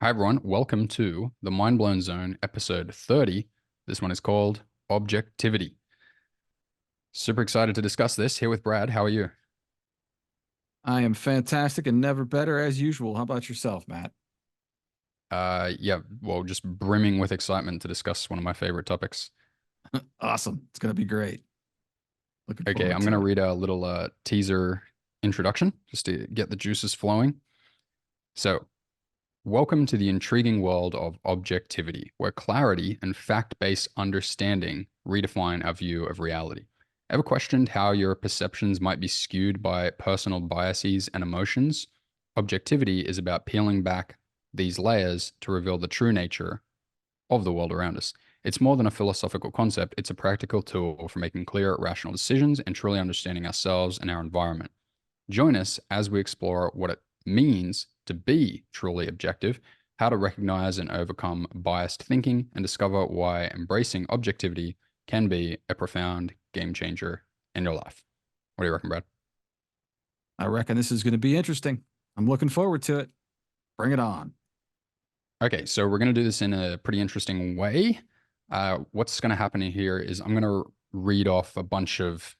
Hi, everyone. Welcome to the Mind Blown Zone, episode 30. This one is called Objectivity. Super excited to discuss this here with Brad. How are you? I am fantastic and never better as usual. How about yourself, Matt? Yeah, well, just brimming with excitement to discuss one of my favorite topics. Awesome. It's going to be great. Looking Okay, forward I'm going to to it. read a little teaser introduction just to get the juices flowing. So, welcome to the intriguing world of objectivity, where clarity and fact-based understanding redefine our view of reality. Ever questioned how your perceptions might be skewed by personal biases and emotions? Objectivity is about peeling back these layers to reveal the true nature of the world around us. It's more than a philosophical concept, it's a practical tool for making clear, rational decisions and truly understanding ourselves and our environment. Join us as we explore what it means to be truly objective, how to recognize and overcome biased thinking, and discover why embracing objectivity can be a profound game changer in your life. What do you reckon, Brad? I reckon this is going to be interesting. I'm looking forward to it. Bring it on. Okay, so we're going to do this in a pretty interesting way. What's going to happen here is I'm going to read off a bunch of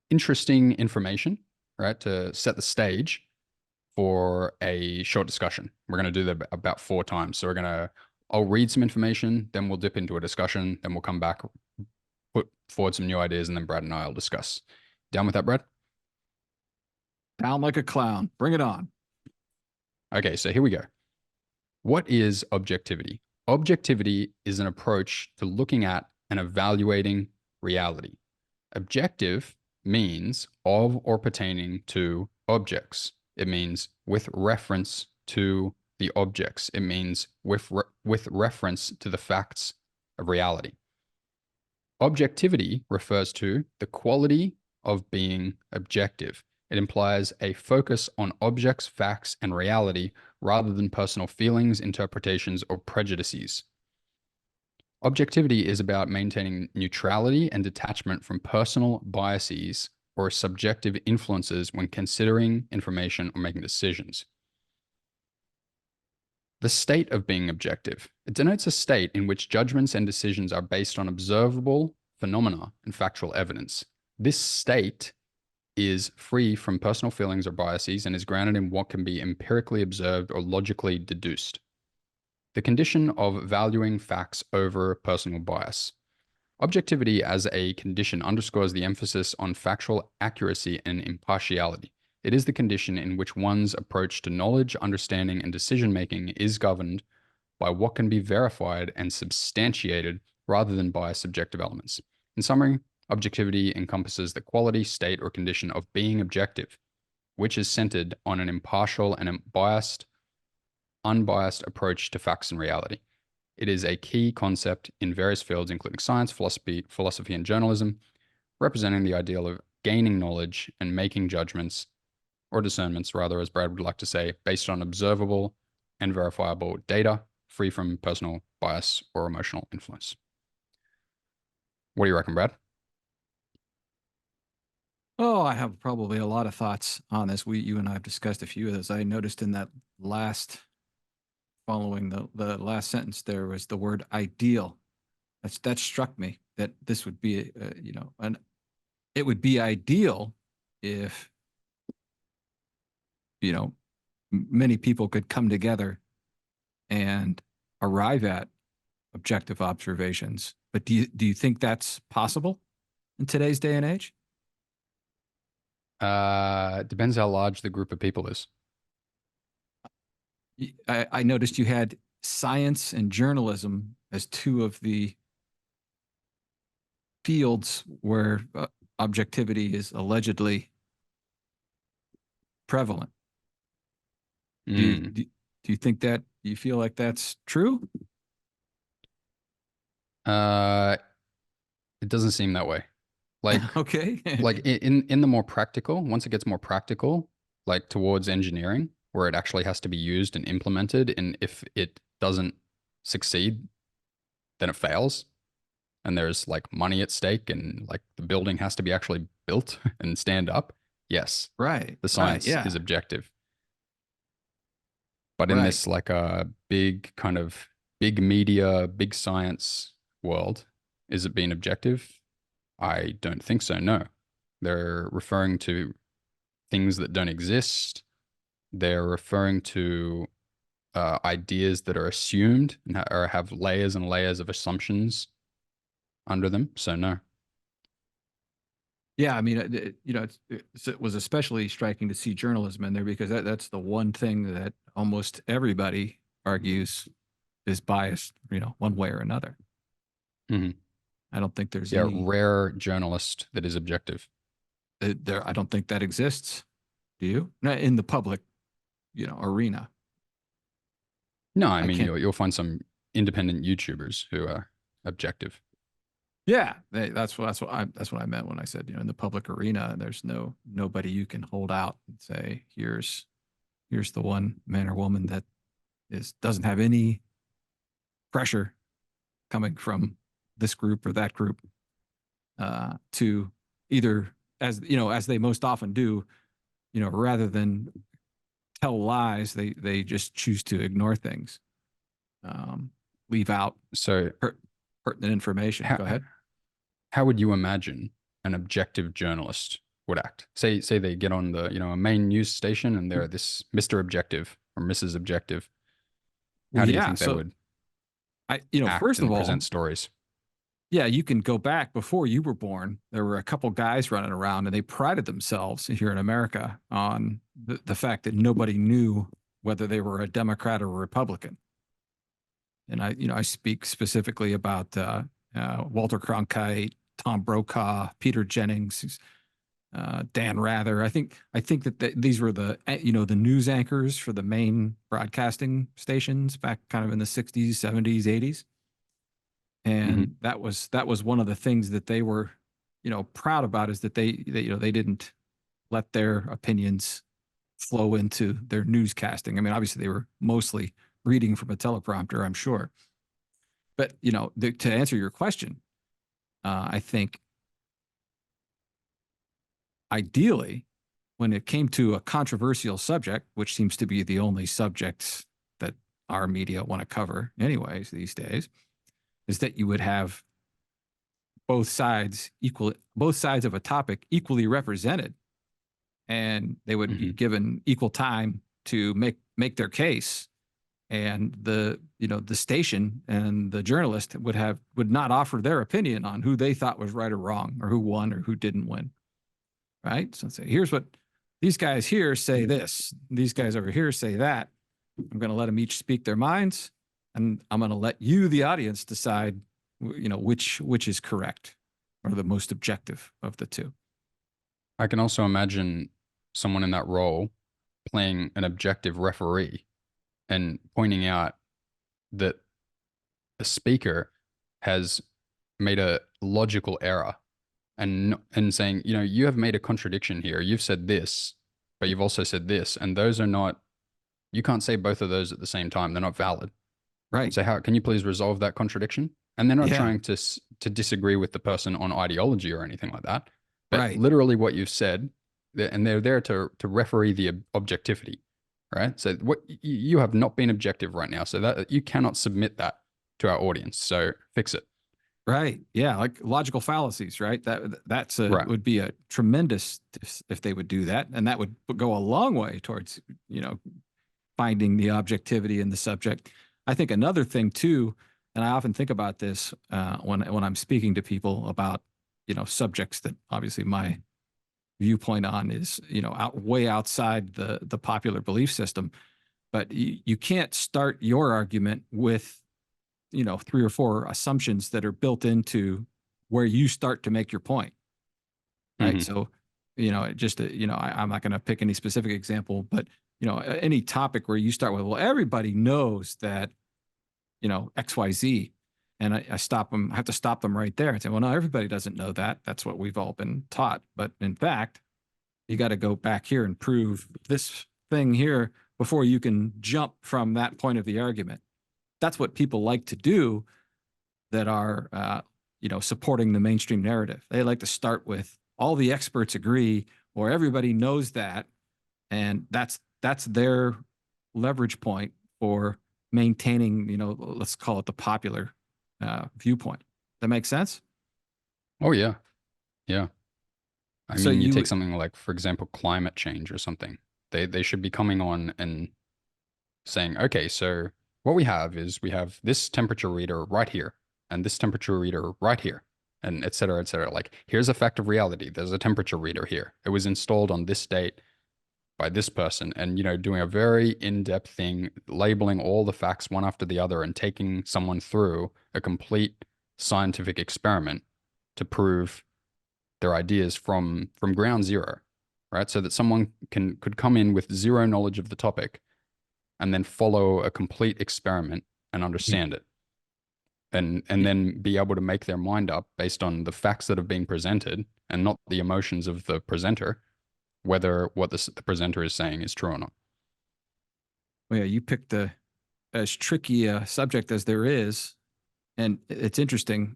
interesting information, right, to set the stage for a short discussion. We're going to do that about 4 times. So I'll read some information, then we'll dip into a discussion, then we'll come back, put forward some new ideas, and then Brad and I will discuss. Down with that, Brad? Down like a clown. Bring it on. Okay, so here we go. What is objectivity? Objectivity is an approach to looking at and evaluating reality. Objective means of or pertaining to objects. It means with reference to the objects. It means with reference to the facts of reality. Objectivity refers to the quality of being objective. It implies a focus on objects, facts, and reality rather than personal feelings, interpretations, or prejudices. Objectivity is about maintaining neutrality and detachment from personal biases or subjective influences when considering information or making decisions. The state of being objective. It denotes a state in which judgments and decisions are based on observable phenomena and factual evidence. This state is free from personal feelings or biases and is grounded in what can be empirically observed or logically deduced. The condition of valuing facts over personal bias. Objectivity as a condition underscores the emphasis on factual accuracy and impartiality. It is the condition in which one's approach to knowledge, understanding, and decision making is governed by what can be verified and substantiated rather than by subjective elements. In summary, objectivity encompasses the quality, state, or condition of being objective, which is centered on an impartial and unbiased approach to facts and reality. It is a key concept in various fields, including science, philosophy, and journalism, representing the ideal of gaining knowledge and making judgments or discernments, rather, as Brad would like to say, based on observable and verifiable data, free from personal bias or emotional influence. What do you reckon, Brad? Oh, I have probably a lot of thoughts on this. You and I have discussed a few of those. I noticed in that last, following the last sentence, there was the word ideal. That struck me that this would be, it would be ideal if many people could come together and arrive at objective observations. But do you think that's possible in today's day and age? It depends how large the group of people is. I noticed you had science and journalism as two of the fields where objectivity is allegedly prevalent. Do you, Mm. do, do you think that you feel like that's true? Uh, it doesn't seem that way. Like, Okay. like in the more practical, once it gets more practical, like towards engineering, where it actually has to be used and implemented, and if it doesn't succeed, then it fails, and there's like money at stake, and like the building has to be actually built and stand up. Yes, Right, the right, science is yeah. objective. But in Right. this like a big kind of big media, big science world, is it being objective? I don't think so. No. They're referring to things that don't exist. They're referring to ideas that are assumed and or have layers and layers of assumptions under them. So no. Yeah, I mean, it was especially striking to see journalism in there because that's the one thing that almost everybody argues is biased, one way or another. Mhm. I don't think there's Yeah, any rare journalist that is objective. there. I don't think that exists. Do you? Not in the public, arena. No, I I mean can't. you'll find some independent YouTubers who are objective. Yeah, that's what I meant when I said, in the public arena, there's nobody you can hold out and say, here's the one man or woman that doesn't have any pressure coming from this group or that group to either, as they most often do, rather than tell lies, they just choose to ignore things, leave out So pertinent information. how Go ahead. how would you imagine an objective journalist would act? Say they get on the, a main news station and they're this Mr. Objective or Mrs. Objective. Well, How do you yeah. think they So would act first of and all, present stories? yeah, you can go back before you were born. There were a couple guys running around and they prided themselves here in America on the fact that nobody knew whether they were a Democrat or a Republican. And I speak specifically about Walter Cronkite, Tom Brokaw, Peter Jennings, Dan Rather. I think that these were the news anchors for the main broadcasting stations back kind of in the 60s, 70s, 80s. Hmm. And that was one of the things that they were, proud about, is that they didn't let their opinions flow into their newscasting. I mean, obviously they were mostly reading from a teleprompter, I'm sure. But to answer your question, I think ideally, when it came to a controversial subject, which seems to be the only subjects that our media want to cover, anyways, these days, is that you would have both sides of a topic equally represented, and they would be Hmm. given equal time to make their case. And the station and the journalist would not offer their opinion on who they thought was right or wrong, or who won or who didn't win. Right. So say, here's what these guys here say, this, these guys over here say that. I'm going to let them each speak their minds, and I'm going to let you, the audience, decide, which is correct or the most objective of the two. I can also imagine someone in that role playing an objective referee and pointing out that the speaker has made a logical error and saying, you have made a contradiction here. You've said this, but you've also said this, and those are not. You can't say both of those at the same time. They're not valid. Right. So how can you please resolve that contradiction? And they're not Yeah. trying to disagree with the person on ideology or anything like that, but Right. literally what you've said, and they're there to referee the objectivity, right? So what you have not been objective right now, so that you cannot submit that to our audience. So fix it. Right. Yeah. Like logical fallacies, right? That's Right. would be a tremendous if they would do that. And that would go a long way towards, finding the objectivity in the subject. I think another thing too, and I often think about this when I'm speaking to people about, subjects that obviously my viewpoint on is, way outside the popular belief system. But you can't start your argument with, three or four assumptions that are built into where you start to make your point. Right. Hmm. So, just, I'm not going to pick any specific example, but, any topic where you start with, well, everybody knows that, XYZ. And I have to stop them right there and say, well, no, everybody doesn't know that. That's what we've all been taught. But in fact, you got to go back here and prove this thing here before you can jump from that point of the argument. That's what people like to do that are, supporting the mainstream narrative. They like to start with all the experts agree, or everybody knows that, and that's their leverage point for maintaining, let's call it the popular viewpoint. That makes sense? Oh yeah. Yeah. I So mean, you take you, something like, for example, climate change or something. They should be coming on and saying, okay, so what we have is we have this temperature reader right here and this temperature reader right here, and et cetera, et cetera. Like, here's a fact of reality. There's a temperature reader here. It was installed on this date by this person, and doing a very in-depth thing, labeling all the facts one after the other and taking someone through a complete scientific experiment to prove their ideas from ground zero, right? So that someone could come in with zero knowledge of the topic and then follow a complete experiment and understand it, and then be able to make their mind up based on the facts that have been presented and not the emotions of the presenter, whether what the presenter is saying is true or not. yeah, you picked as tricky a subject as there is, and it's interesting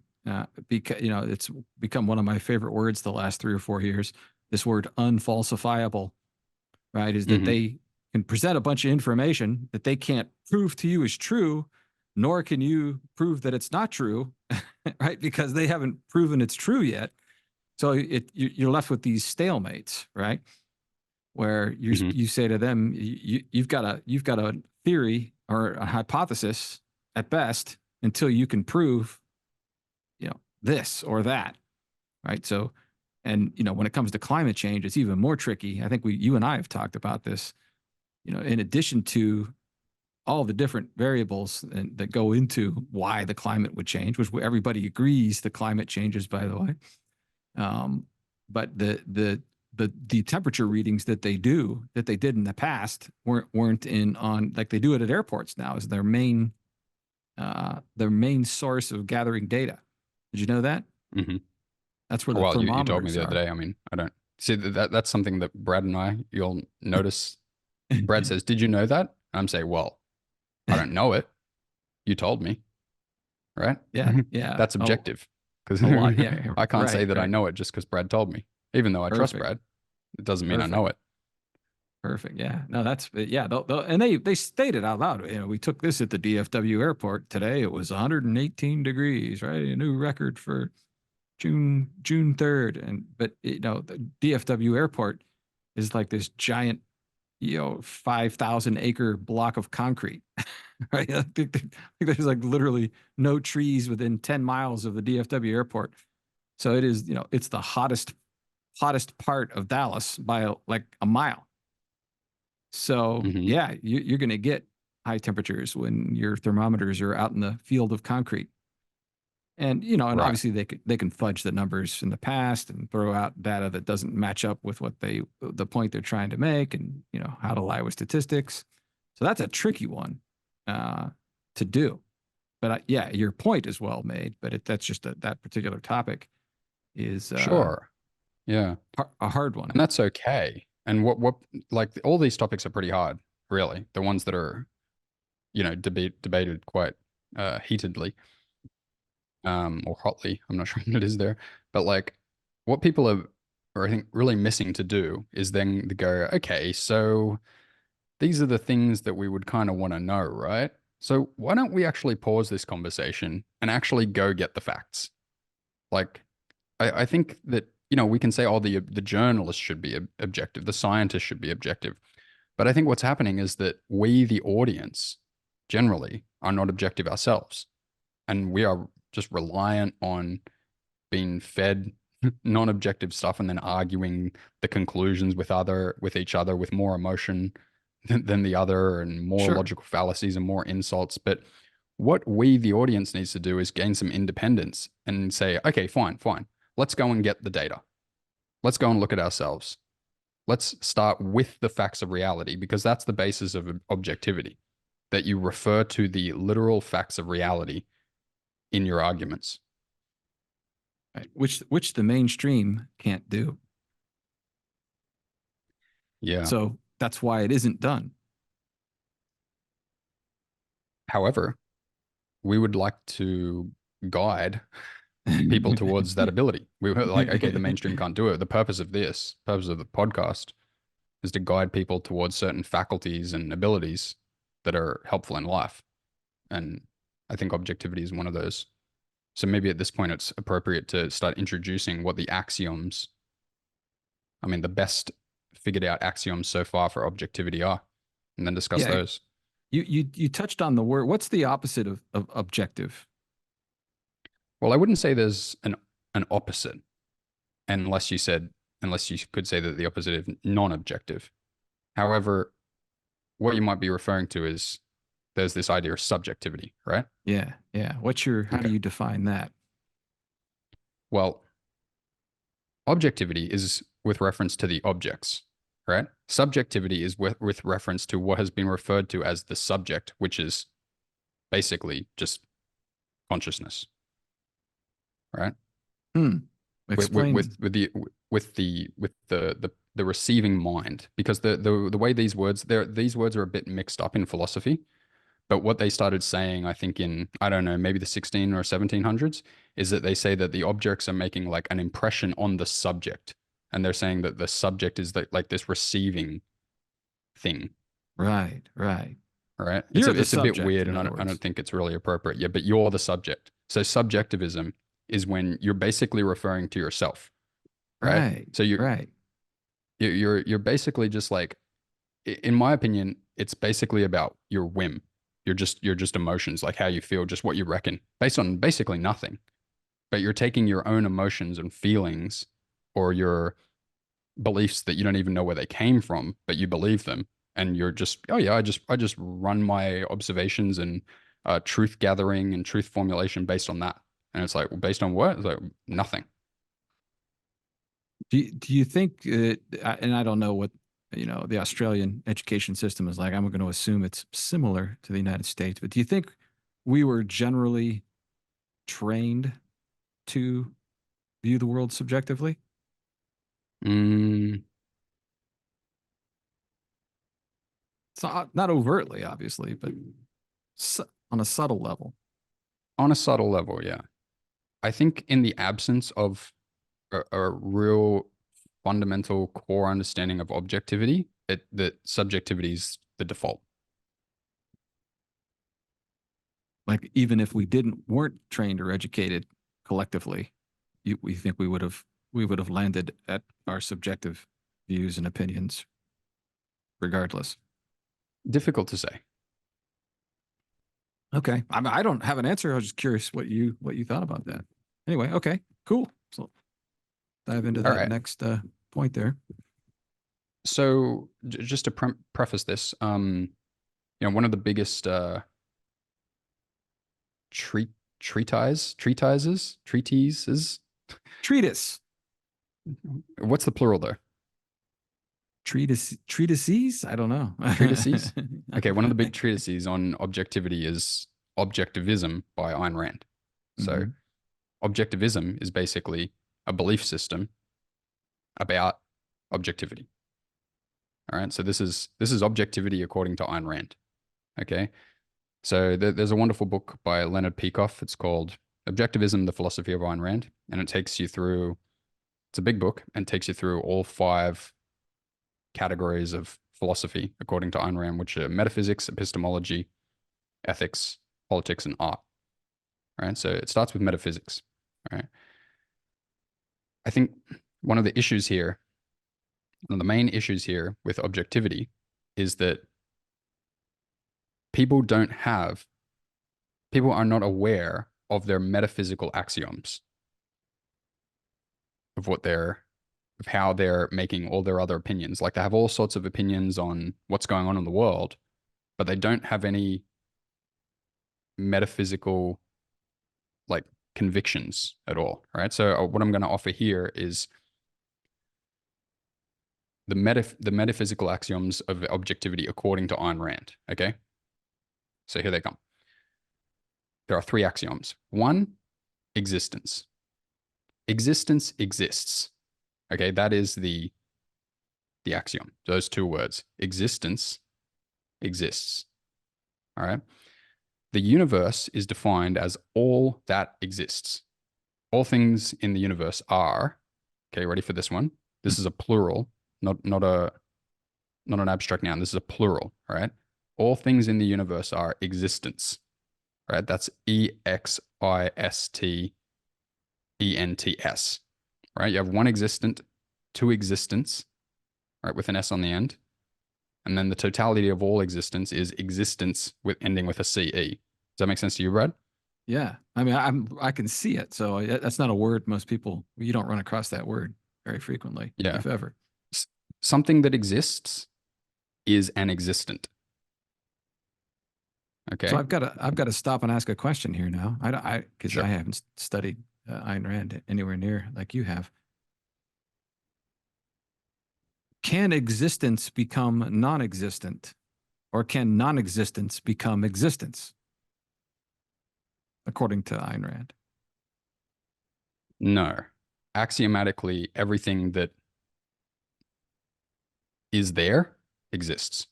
because it's become one of my favorite words the last 3 or 4 years. This word unfalsifiable, right? Is that Hmm. they can present a bunch of information that they can't prove to you is true, nor can you prove that it's not true, right? Because they haven't proven it's true yet. So you're left with these stalemates, right? Where Hmm. you say to them, you've got a theory or a hypothesis at best until you can prove, this or that, right? So, and when it comes to climate change, it's even more tricky. I think you and I have talked about this. In addition to all the different variables that go into why the climate would change, which everybody agrees the climate changes, by the way. Um, but the temperature readings that they did in the past weren't in on like they do it at airports now is their main source of gathering data. Did you know that? Hmm. That's where the Well, you told me thermometers the other are. day. I mean, I don't see that's something that Brad and I, you'll notice. Brad says, "Did you know that?" I'm saying, "Well, I don't know it. You told me, right?" Yeah, yeah. That's objective because A lot. Yeah, I can't say right, that I right. know it just because Brad told me. Even though I trust Perfect, Brad, it doesn't mean I perfect. know it. Perfect. Yeah. No, that's yeah. And they stated out loud. We took this at the DFW airport today. It was 118 degrees, right? A new record for June 3rd. And but the DFW airport is like this giant 5,000 acre block of concrete, right? I think there's like literally no trees within 10 miles of the DFW airport. So it is it's the hottest part of Dallas by like a mile. So Hmm. yeah, you're going to get high temperatures when your thermometers are out in the field of concrete. And and Right. obviously they can fudge the numbers in the past and throw out data that doesn't match up with what the point they're trying to make, and how to lie with statistics. So that's a tricky one uh, to do. But yeah, your point is well made. But that's just that particular topic is Sure. Yeah. a hard one. And that's okay. And what like all these topics are pretty hard, really. The ones that are, debated quite heatedly, or hotly. I'm not sure what it is there. But like what people are I think really missing to do is then to go, okay, so these are the things that we would kind of want to know, right? So why don't we actually pause this conversation and actually go get the facts? Like, I think that, we can say, oh, the journalist should be objective, the scientist should be objective. But I think what's happening is that we, the audience, generally are not objective ourselves. And we are just reliant on being fed non-objective stuff and then arguing the conclusions with each other with more emotion than the other and more Sure. logical fallacies and more insults. But what we, the audience, needs to do is gain some independence and say, okay, fine, fine. Let's go and get the data. Let's go and look at ourselves. Let's start with the facts of reality because that's the basis of objectivity, that you refer to the literal facts of reality in your arguments. Right. Which the mainstream can't do. Yeah. So that's why it isn't done. However, we would like to guide people towards that ability. We were like, okay, the mainstream can't do it. The purpose of the podcast is to guide people towards certain faculties and abilities that are helpful in life. And I think objectivity is one of those. So maybe at this point, it's appropriate to start introducing what the axioms, I mean, the best figured out axioms so far for objectivity are, and then discuss Yeah. those. You touched on the word. What's the opposite of objective? Well, I wouldn't say there's an opposite, unless you could say that the opposite is non-objective. However, what you might be referring to is there's this idea of subjectivity, right? Yeah. Yeah. How do Okay. you define that? Well, objectivity is with reference to the objects, right? Subjectivity is with reference to what has been referred to as the subject, which is basically just consciousness, right? Hmm. With with Explain. with, with the with the receiving mind, because the way these words are a bit mixed up in philosophy. But what they started saying, I think in, I don't know, maybe the 16 or 1700s, is that they say that the objects are making like an impression on the subject. And they're saying that the subject is like this receiving thing, Right. Right. right? You're the It's a bit subject, weird, in and other I don't words. think it's really appropriate. Yeah, but you're the subject. So subjectivism is when you're basically referring to yourself, right? Right. So Right. you're basically just like, in my opinion, it's basically about your whim. You're just emotions, like how you feel, just what you reckon, based on basically nothing. But you're taking your own emotions and feelings or your beliefs that you don't even know where they came from, but you believe them. And you're just, oh yeah, I just run my observations and truth gathering and truth formulation based on that. And it's like, well, based on what? It's like nothing. Do you think, and I don't know what, the Australian education system is like. I'm going to assume it's similar to the United States, but do you think we were generally trained to view the world subjectively? Mm, It's not overtly, obviously, but on a subtle level. on a subtle level, yeah. I think in the absence of a real fundamental core understanding of objectivity, that subjectivity is the default. Like even if weren't trained or educated collectively, we think we would have landed at our subjective views and opinions regardless. Difficult to say. Okay. I don't have an answer. I was just curious what you thought about that. Anyway, okay, cool. So dive into All that right. next point there. So just to preface this, one of the biggest treat treatises. Treatise. What's the plural there? Treatises? I don't know. Treatises. Okay, one of the big treatises on objectivity is Objectivism by Ayn Rand. So Mhm. objectivism is basically a belief system about objectivity. All right, so this is objectivity according to Ayn Rand. Okay, so there's a wonderful book by Leonard Peikoff. It's called Objectivism: The Philosophy of Ayn Rand, and it takes you through. It's a big book and takes you through all 5 categories of philosophy according to Ayn Rand, which are metaphysics, epistemology, ethics, politics, and art. Right, so it starts with metaphysics. Right, I think one of the issues here, one of the main issues here with objectivity, is that people don't have, people are not aware of their metaphysical axioms of of how they're making all their other opinions. Like they have all sorts of opinions on what's going on in the world, but they don't have any metaphysical like convictions at all. Right. So what I'm going to offer here is the metaphysical axioms of objectivity according to Ayn Rand. Okay. So here they come. There are 3 axioms. 1, existence. Existence exists. Okay, that is the axiom. Those 2 words. Existence exists. All right. The universe is defined as all that exists. All things in the universe are. Okay, ready for this one? This is a plural, not an abstract noun. This is a plural. All right. all things in the universe are existence, right? That's EXISTENTS, right? You have one existent, two existence, right, with an S on the end. And then the totality of all existence is existence with ending with a CE. Does that make sense to you, Brad? Yeah. I mean, I can see it. So that's not a word most people, you don't run across that word very frequently, Yeah. if ever. Something that exists is an existent. So Okay. I've got to stop and ask a question here now. Because I Sure. haven't studied Ayn Rand anywhere near like you have. Can existence become non-existent, or can non-existence become existence, according to Ayn Rand? No. Axiomatically, everything that is there exists.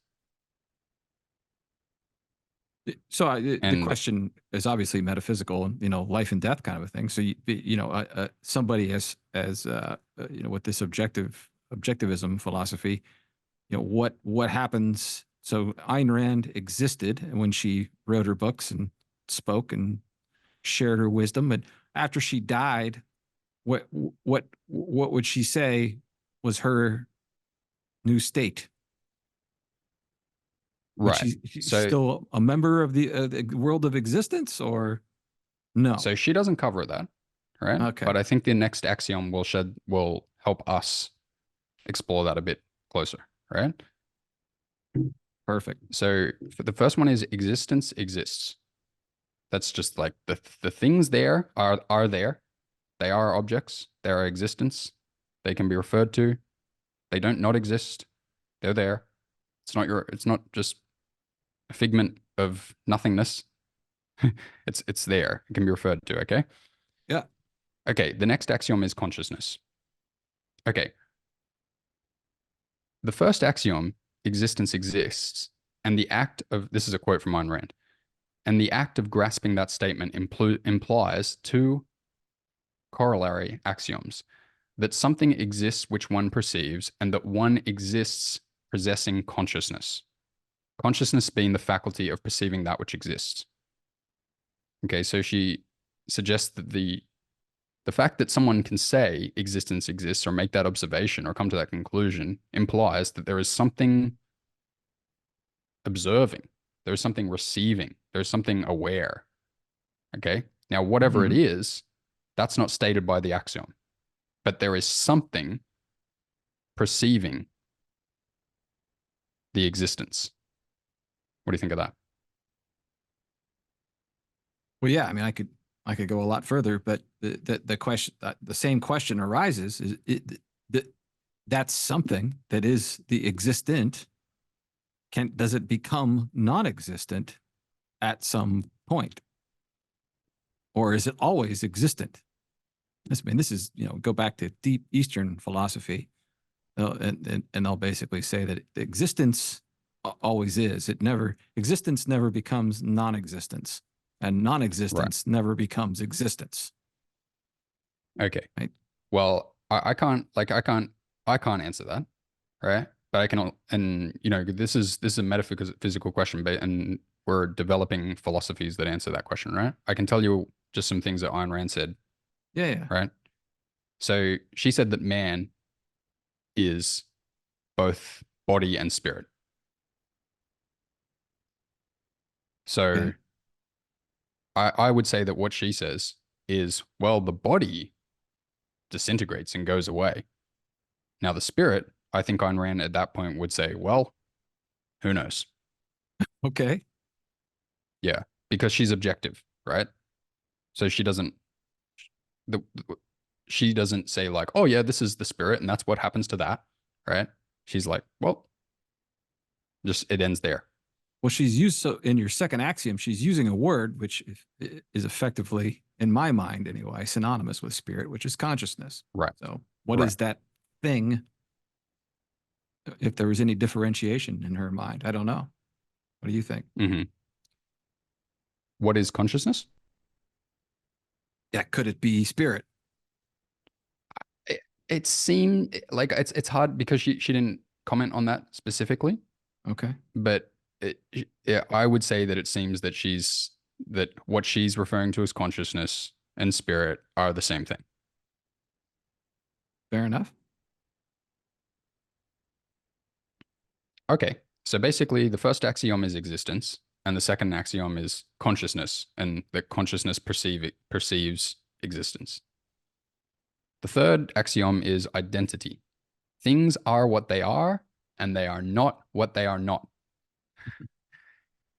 So the And question is obviously metaphysical and life and death kind of a thing. So somebody with this objectivism philosophy, what happens? So Ayn Rand existed when she wrote her books and spoke and shared her wisdom. And after she died, what would she say was her new state? Would right. she So still a member of the world of existence, or no? so she doesn't cover that, right? Okay, But I think the next axiom will help us explore that a bit closer, right? perfect. So for the first one is existence exists. That's just like the things there are there. They are objects. They are existence. They can be referred to. They don't not exist. They're there. It's not just a figment of nothingness. It's there. It can be referred to, okay? Yeah. Okay, the next axiom is consciousness. Okay. The first axiom, existence exists, and the act of this is a quote from Ayn Rand. And the act of grasping that statement implies two corollary axioms that something exists which one perceives, and that one exists possessing consciousness. Consciousness being the faculty of perceiving that which exists. Okay, so she suggests that the fact that someone can say existence exists or make that observation or come to that conclusion implies that there is something observing, there's something receiving, there's something aware. Okay, now whatever it Hmm. is, that's not stated by the axiom, but there is something perceiving the existence. What do you think of that? Well, yeah. I mean, I could go a lot further, but the question, the same question arises: that that's something that is the existent? Does it become non-existent at some point, or is it always existent? I mean, this is go back to deep Eastern philosophy, and they'll basically say that existence always is. Existence never becomes non-existence, and Right. non-existence never becomes existence. Okay. Right? Well, I can't answer that, right? But I can, and this is a metaphysical question, but and we're developing philosophies that answer that question, right? I can tell you just some things that Ayn Rand said, Yeah, yeah. right? So she said that man is both body and spirit. So Okay. I would say that what she says is, well, the body disintegrates and goes away. Now the spirit, I think Ayn Rand at that point would say, well, who knows? Okay. Yeah, because she's objective, right? So the she doesn't say like, oh yeah, this is the spirit and that's what happens to that, right? She's like, well, just it ends there. Well, she's used so in your second axiom, she's using a word which is effectively, in my mind anyway, synonymous with spirit, which is consciousness. Right. So, what Right. is that thing? If there was any differentiation in her mind, I don't know. What do you think? Hmm. What is consciousness? Yeah, could it be spirit? It, it seemed like it's hard because she didn't comment on that specifically, Okay. but Yeah, I would say that it seems that what she's referring to as consciousness and spirit are the same thing. Fair enough. Okay. So basically, the first axiom is existence, and the second axiom is consciousness, and that consciousness perceives existence. The third axiom is identity. Things are what they are, and they are not what they are not.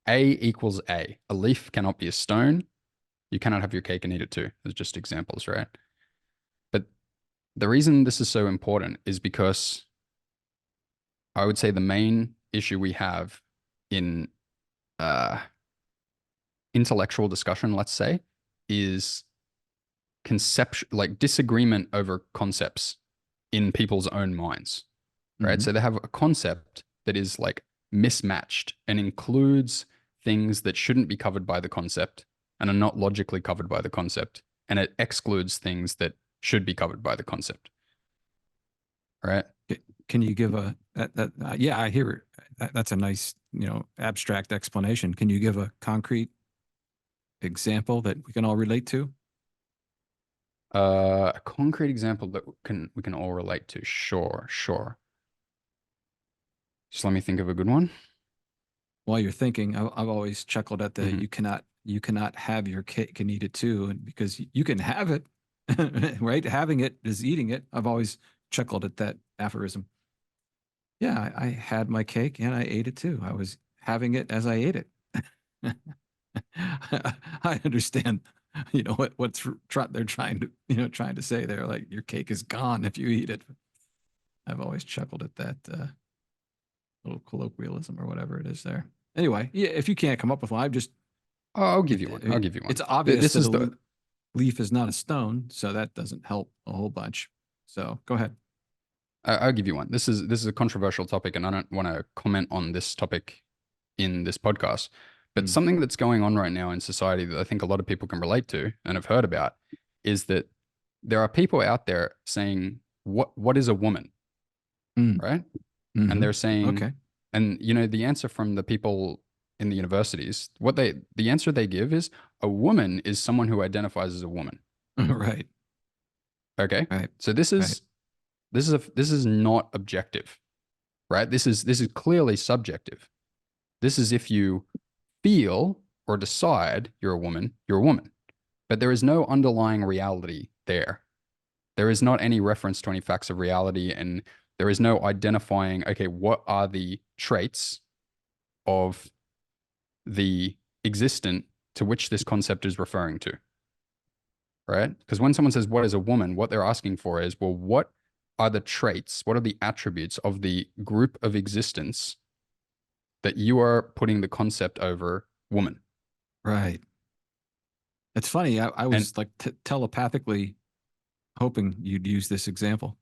A equals A. A leaf cannot be a stone. You cannot have your cake and eat it too. Those are just examples, right? But the reason this is so important is because I would say the main issue we have in uh, intellectual discussion, let's say, is conception, like disagreement over concepts in people's own minds, right? Mhm. So they have a concept that is like mismatched and includes things that shouldn't be covered by the concept and are not logically covered by the concept, and it excludes things that should be covered by the concept, right? Can you give yeah, I hear it. That's a nice, abstract explanation. Can you give a concrete example that we can all relate to? A concrete example that we can all relate to. Sure, sure. Just let me think of a good one. While you're thinking, I've always chuckled at the Mhm. you cannot have your cake and eat it too, and because you can have it, right? Having it is eating it. I've always chuckled at that aphorism. Yeah, I had my cake and I ate it too. I was having it as I ate it. I understand, they're trying to, trying to say there, like your cake is gone if you eat it. I've always chuckled at that little colloquialism or whatever it is there. Anyway, yeah, if you can't come up with one, I've just I'll give you one. I'll give you it's one. obvious This that is the leaf is not a stone, so that doesn't help a whole bunch. So go ahead. I'll give you one. This is a controversial topic, and I don't want to comment on this topic in this podcast. But Mm, something that's going on right now in society that I think a lot of people can relate to and have heard about is that there are people out there saying, what is a woman, mm, right? And hmm. they're saying, Okay. and the answer from the people in the universities, the answer they give is a woman is someone who identifies as a woman. Right. Okay. Right. So this Right. is this is not objective, right? This is clearly subjective. This is if you feel or decide you're a woman, you're a woman. But there is no underlying reality there. There is not any reference to any facts of reality, and there is no identifying, okay, what are the traits of the existent to which this concept is referring to, right? Because when someone says, what is a woman, what they're asking for is, well, what are the traits, what are the attributes of the group of existence that you are putting the concept over woman? Right. It's funny. I And was like telepathically hoping you'd use this example.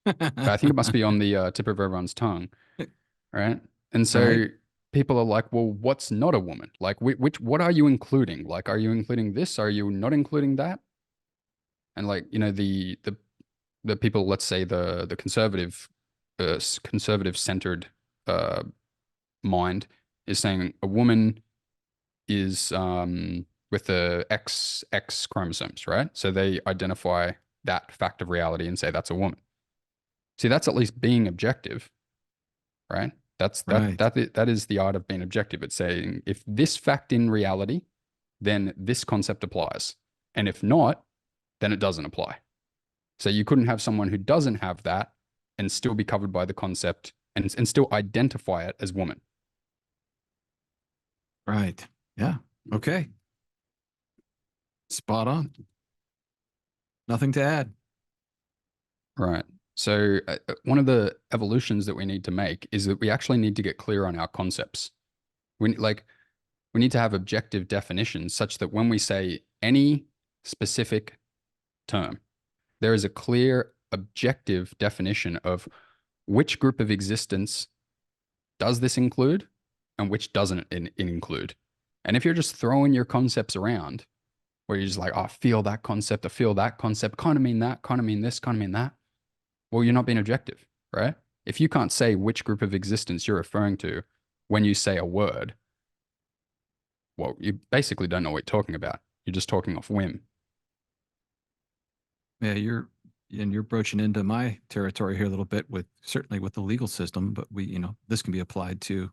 I think it must be on the tip of everyone's tongue, right? And Right. so people are like, well, what's not a woman? Like, what are you including? Like, are you including this? Are you not including that? And like, the people, let's say the conservative centered uh, mind is saying a woman is with the X chromosomes, right? So they identify that fact of reality and say that's a woman. See, that's at least being objective, right? Right. That is the art of being objective. It's saying if this fact in reality, then this concept applies, and if not, then it doesn't apply. So you couldn't have someone who doesn't have that and still be covered by the concept and still identify it as woman. Right. Yeah. Okay. Spot on. Nothing to add. Right. So one of the evolutions that we need to make is that we actually need to get clear on our concepts. Like we need to have objective definitions such that when we say any specific term, there is a clear objective definition of which group of existence does this include and which doesn't it include. And if you're just throwing your concepts around, where you're just like, oh, I feel that concept, kind of mean that, kind of mean this, kind of mean that, well, you're not being objective, right? If you can't say which group of existence you're referring to, when you say a word, well, you basically don't know what you're talking about. You're just talking off whim. Yeah, you're broaching into my territory here a little bit with certainly with the legal system, but this can be applied to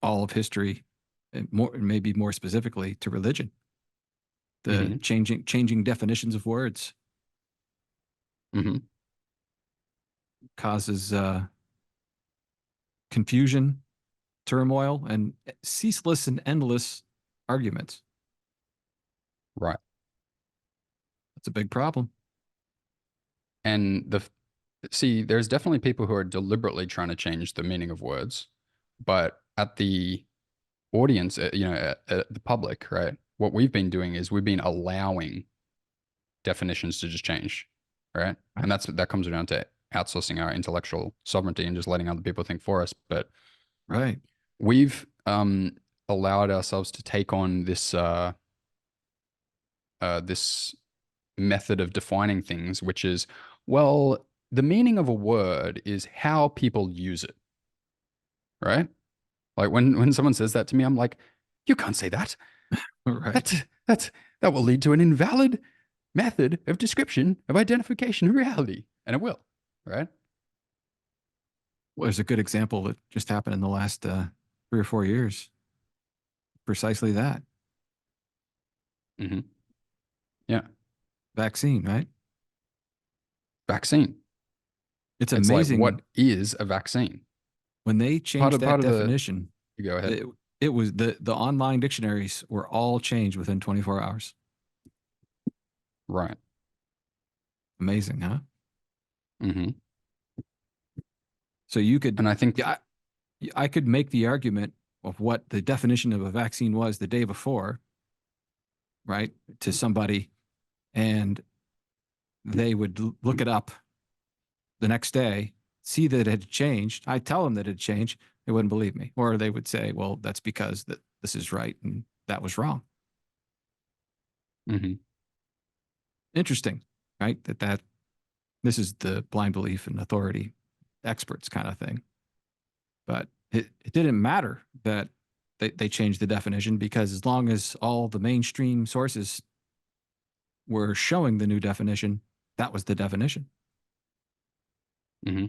all of history and maybe more specifically to religion. The Mm-hmm. changing definitions of words Mm-hmm. causes confusion, turmoil, and ceaseless and endless arguments. Right. That's a big problem. And there's definitely people who are deliberately trying to change the meaning of words, but at the audience, at the public, right? What we've been doing is we've been allowing definitions to just change, right? Right. And that comes around to outsourcing our intellectual sovereignty and just letting other people think for us. But Right. we've allowed ourselves to take on this method of defining things, which is, well, the meaning of a word is how people use it, right? Like when someone says that to me, I'm like, you can't say that. Right. That will lead to an invalid method of description of identification of reality, and it will, right? Well, there's a good example that just happened in the last 3 or 4 years. Precisely that. Mm-hmm. Yeah, Vaccine, right? vaccine. It's It's like, what amazing is a vaccine? when they Part changed of that part of the. definition. You go ahead. It was the online dictionaries were all changed within 24 hours. Right. Amazing, huh? Mm-hmm. So you could, And I think, yeah, I could make the argument of what the definition of a vaccine was the day before, right, to somebody, and they would look it up the next day, see that it had changed. I tell them that it had changed. They wouldn't believe me, or they would say, "Well, that's because this is right and that was wrong." mm-hmm. Interesting, right? That this is the blind belief in authority experts kind of thing. But it didn't matter that they changed the definition, because as long as all the mainstream sources were showing the new definition, that was the definition. Mm-hmm.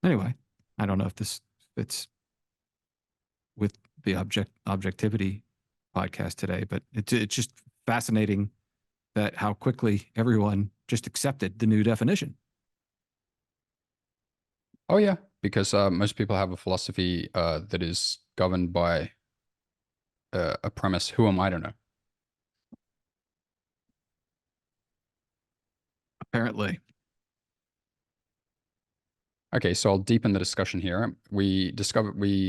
Anyway, I don't know if this fits with the objectivity podcast today, but it's just fascinating that how quickly everyone just accepted the new definition. Oh yeah, because most people have a philosophy that is governed by a premise. Who am I to know? Apparently, Okay, so I'll deepen the discussion here. We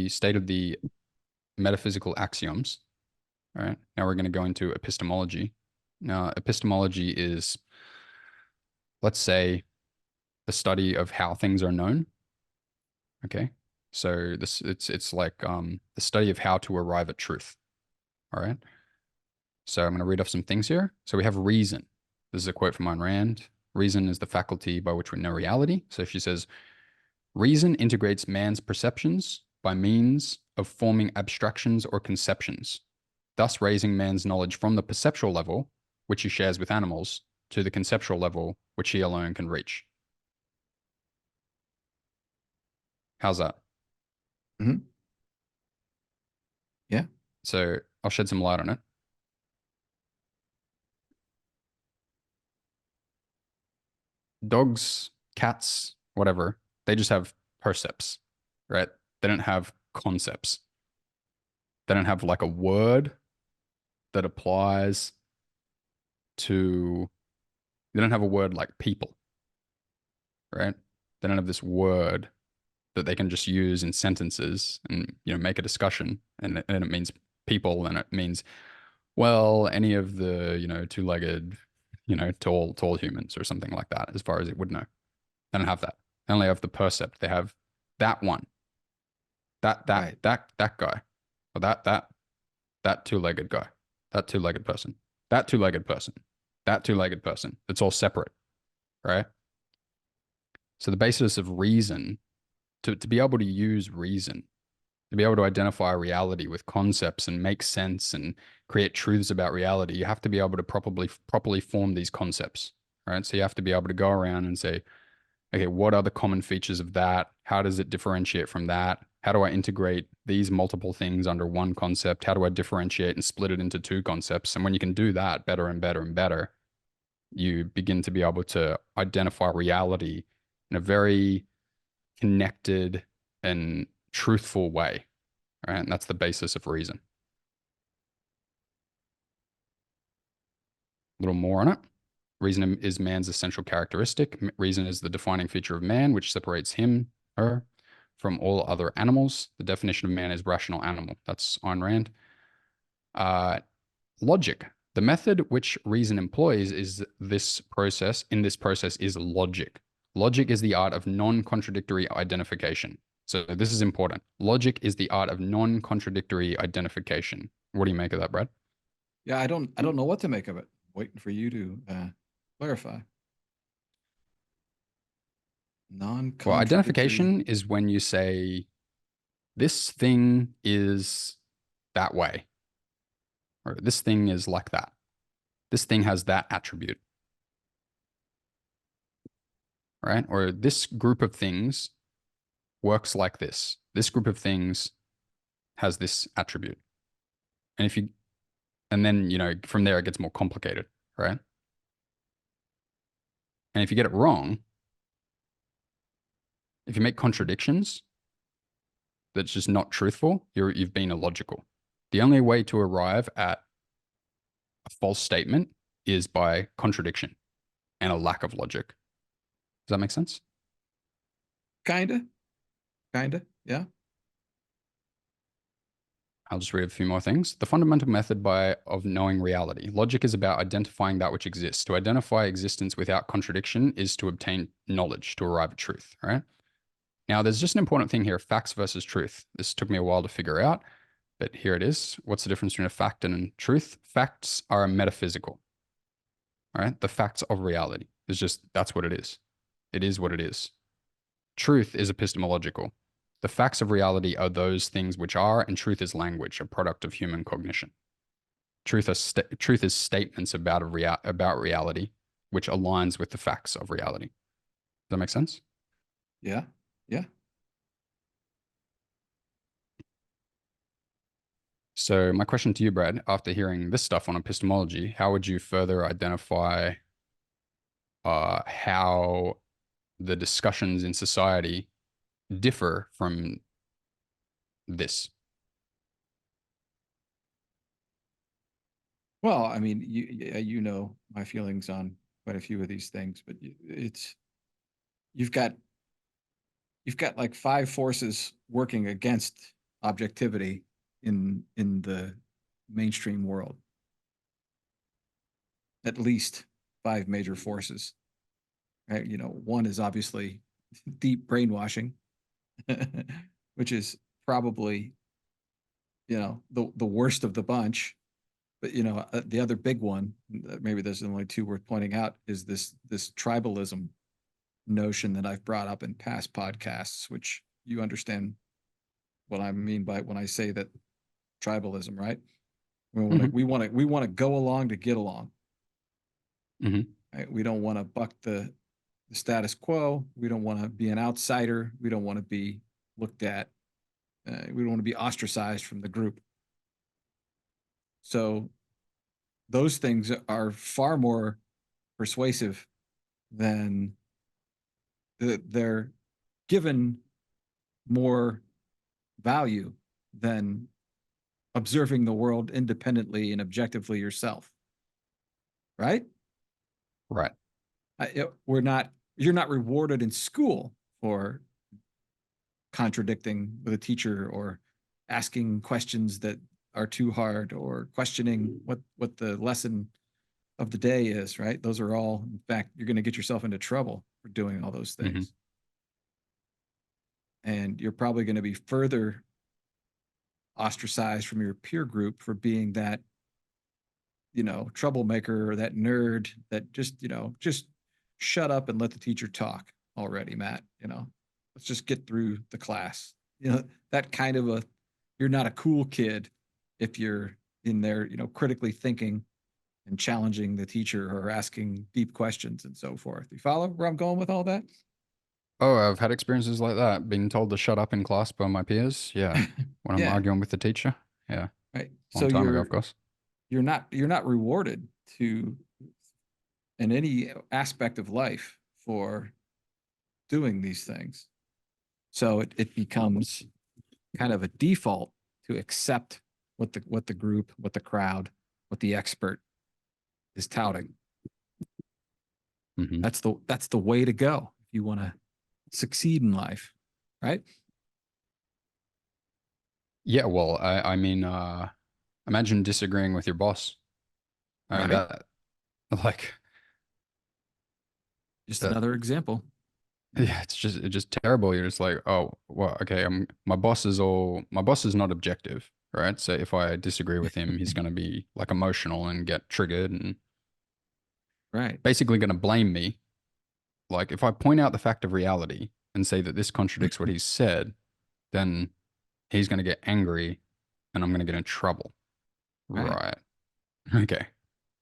stated the metaphysical axioms. All right. Now we're going to go into epistemology. Now, epistemology is, let's say, the study of how things are known. Okay. So it's like the study of how to arrive at truth. All right. So I'm going to read off some things here. So we have reason. This is a quote from Ayn Rand. Reason is the faculty by which we know reality. So she says, reason integrates man's perceptions by means of forming abstractions or conceptions, thus raising man's knowledge from the perceptual level, which he shares with animals, to the conceptual level, which he alone can reach. How's that? mm-hmm. Yeah, So I'll shed some light on it. Dogs, cats, whatever, they just have percepts, right? They don't have concepts. They don't have like a word that applies to, they don't have a word like people, right? They don't have this word that they can just use in sentences and make a discussion, and it means people, and it means, well, any of the two-legged, tall humans or something like that, as far as it would know. They don't have that. They only have the percept. They have that one, that that right. that that guy, or that two-legged guy, that two-legged person, that two-legged person, that two-legged person. It's all separate, right? So the basis of reason to be able to use reason, to be able to identify reality with concepts and make sense and create truths about reality, you have to be able to properly form these concepts, right? So you have to be able to go around and say, okay, what are the common features of that? How does it differentiate from that? How do I integrate these multiple things under one concept? How do I differentiate and split it into two concepts? And when you can do that better and better and better, you begin to be able to identify reality in a very connected and truthful way, right? And that's the basis of reason. A little more on it. Reason is man's essential characteristic. Reason is the defining feature of man, which separates him, her, from all other animals. The definition of man is rational animal. That's Ayn Rand. Logic. The method which reason employs is this process. In this process is logic. Logic is the art of non-contradictory identification. So this is important. Logic is the art of non-contradictory identification. What do you make of that, Brad? Yeah, I don't know what to make of it. Waiting for you to clarify. Well, Non-contradictory. identification is when you say this thing is that way, or this thing is like that. This thing has that attribute, right? Or this group of things works like this. This group of things has this attribute. And if you, and then, from there it gets more complicated, right? And if you get it wrong, if you make contradictions that's just not truthful, you've been illogical. The only way to arrive at a false statement is by contradiction and a lack of logic. Does that make sense? Kinda. Yeah. I'll just read a few more things. The fundamental method of knowing reality. Logic is about identifying that which exists. To identify existence without contradiction is to obtain knowledge, to arrive at truth, right? Now, there's just an important thing here, facts versus truth. This took me a while to figure out, but here it is. What's the difference between a fact and a truth? Facts are metaphysical, right? The facts of reality. It's just, that's what it is. It is what it is. Truth is epistemological. The facts of reality are those things which are, and truth is language, a product of human cognition. Truth is statements about reality, which aligns with the facts of reality. Does that make sense? Yeah. Yeah. So my question to you, Brad, after hearing this stuff on epistemology, how would you further identify how the discussions in society differ from this? Well, I mean, you know my feelings on quite a few of these things, but you've got like five forces working against objectivity in the mainstream world. At least five major forces. Right? One is obviously deep brainwashing, which is probably the worst of the bunch. But the other big one, maybe there's only two worth pointing out, is this tribalism notion that I've brought up in past podcasts, which you understand what I mean by when I say that tribalism, right? We want to go along to get along. Mm-hmm. Right? We don't want to buck the status quo. We don't want to be an outsider. We don't want to be looked at. We don't want to be ostracized from the group. So those things are far more persuasive than they're given more value than observing the world independently and objectively yourself. Right? Right. You're not rewarded in school for contradicting with a teacher or asking questions that are too hard or questioning what the lesson of the day is, right? Those are all, in fact, you're going to get yourself into trouble for doing all those things. Mm-hmm. And you're probably going to be further ostracized from your peer group for being that, troublemaker or that nerd that just shut up and let the teacher talk already, Matt, let's just get through the class. That kind of you're not a cool kid if you're in there, critically thinking and challenging the teacher or asking deep questions and so forth. You follow where I'm going with all that? Oh, I've had experiences like that, being told to shut up in class by my peers. Yeah. When I'm Yeah, arguing with the teacher. Yeah. right. So Long time ago, of course. you're not rewarded to in any aspect of life for doing these things. So it becomes kind of a default to accept what the group, what the crowd, what the expert is touting. Hmm. That's the way to go if you want to succeed in life, right? Yeah, well, I mean, imagine disagreeing with your boss. I mean Right. that, like, Just that. another example. Yeah, it's just terrible. You're just like, oh, well, okay. My boss is not objective, right? So if I disagree with him, he's going to be like emotional and get triggered and Right. basically going to blame me. Like if I point out the fact of reality and say that this contradicts what he said, then he's going to get angry and I'm going to get in trouble. Right. Right. Okay.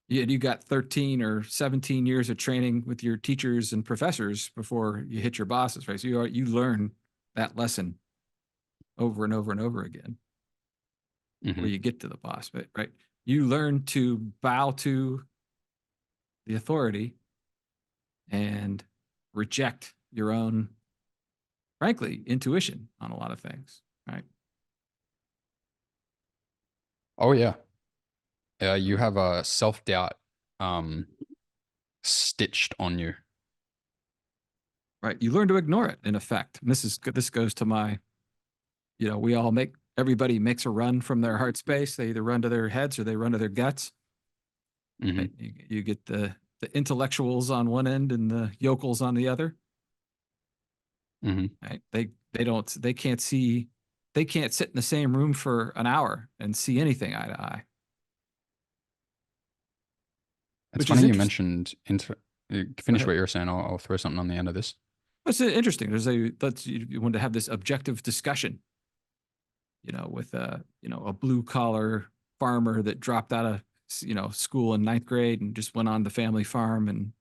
You got 13 or 17 years of training with your teachers and professors before you hit your bosses, right? So you learn that lesson over and over and over again before Hmm. you get to the boss, but right. You learn to bow to the authority and reject your own, frankly, intuition on a lot of things, right? Oh yeah. You have a self-doubt um stitched on you. Right. You learn to ignore it in effect. And this goes to my, we all everybody makes a run from their heart space. They either run to their heads or they run to their guts. Right? Hmm. You get the intellectuals on one end and the yokels on the other. Hmm. Right? They can't sit in the same room for an hour and see anything eye to eye, It's which is funny you interesting. mentioned Go finish ahead. what you're saying. I'll throw something on the end of this. It's interesting. You want to have this objective discussion, with a blue collar farmer that dropped out of school in ninth grade and just went on the family farm and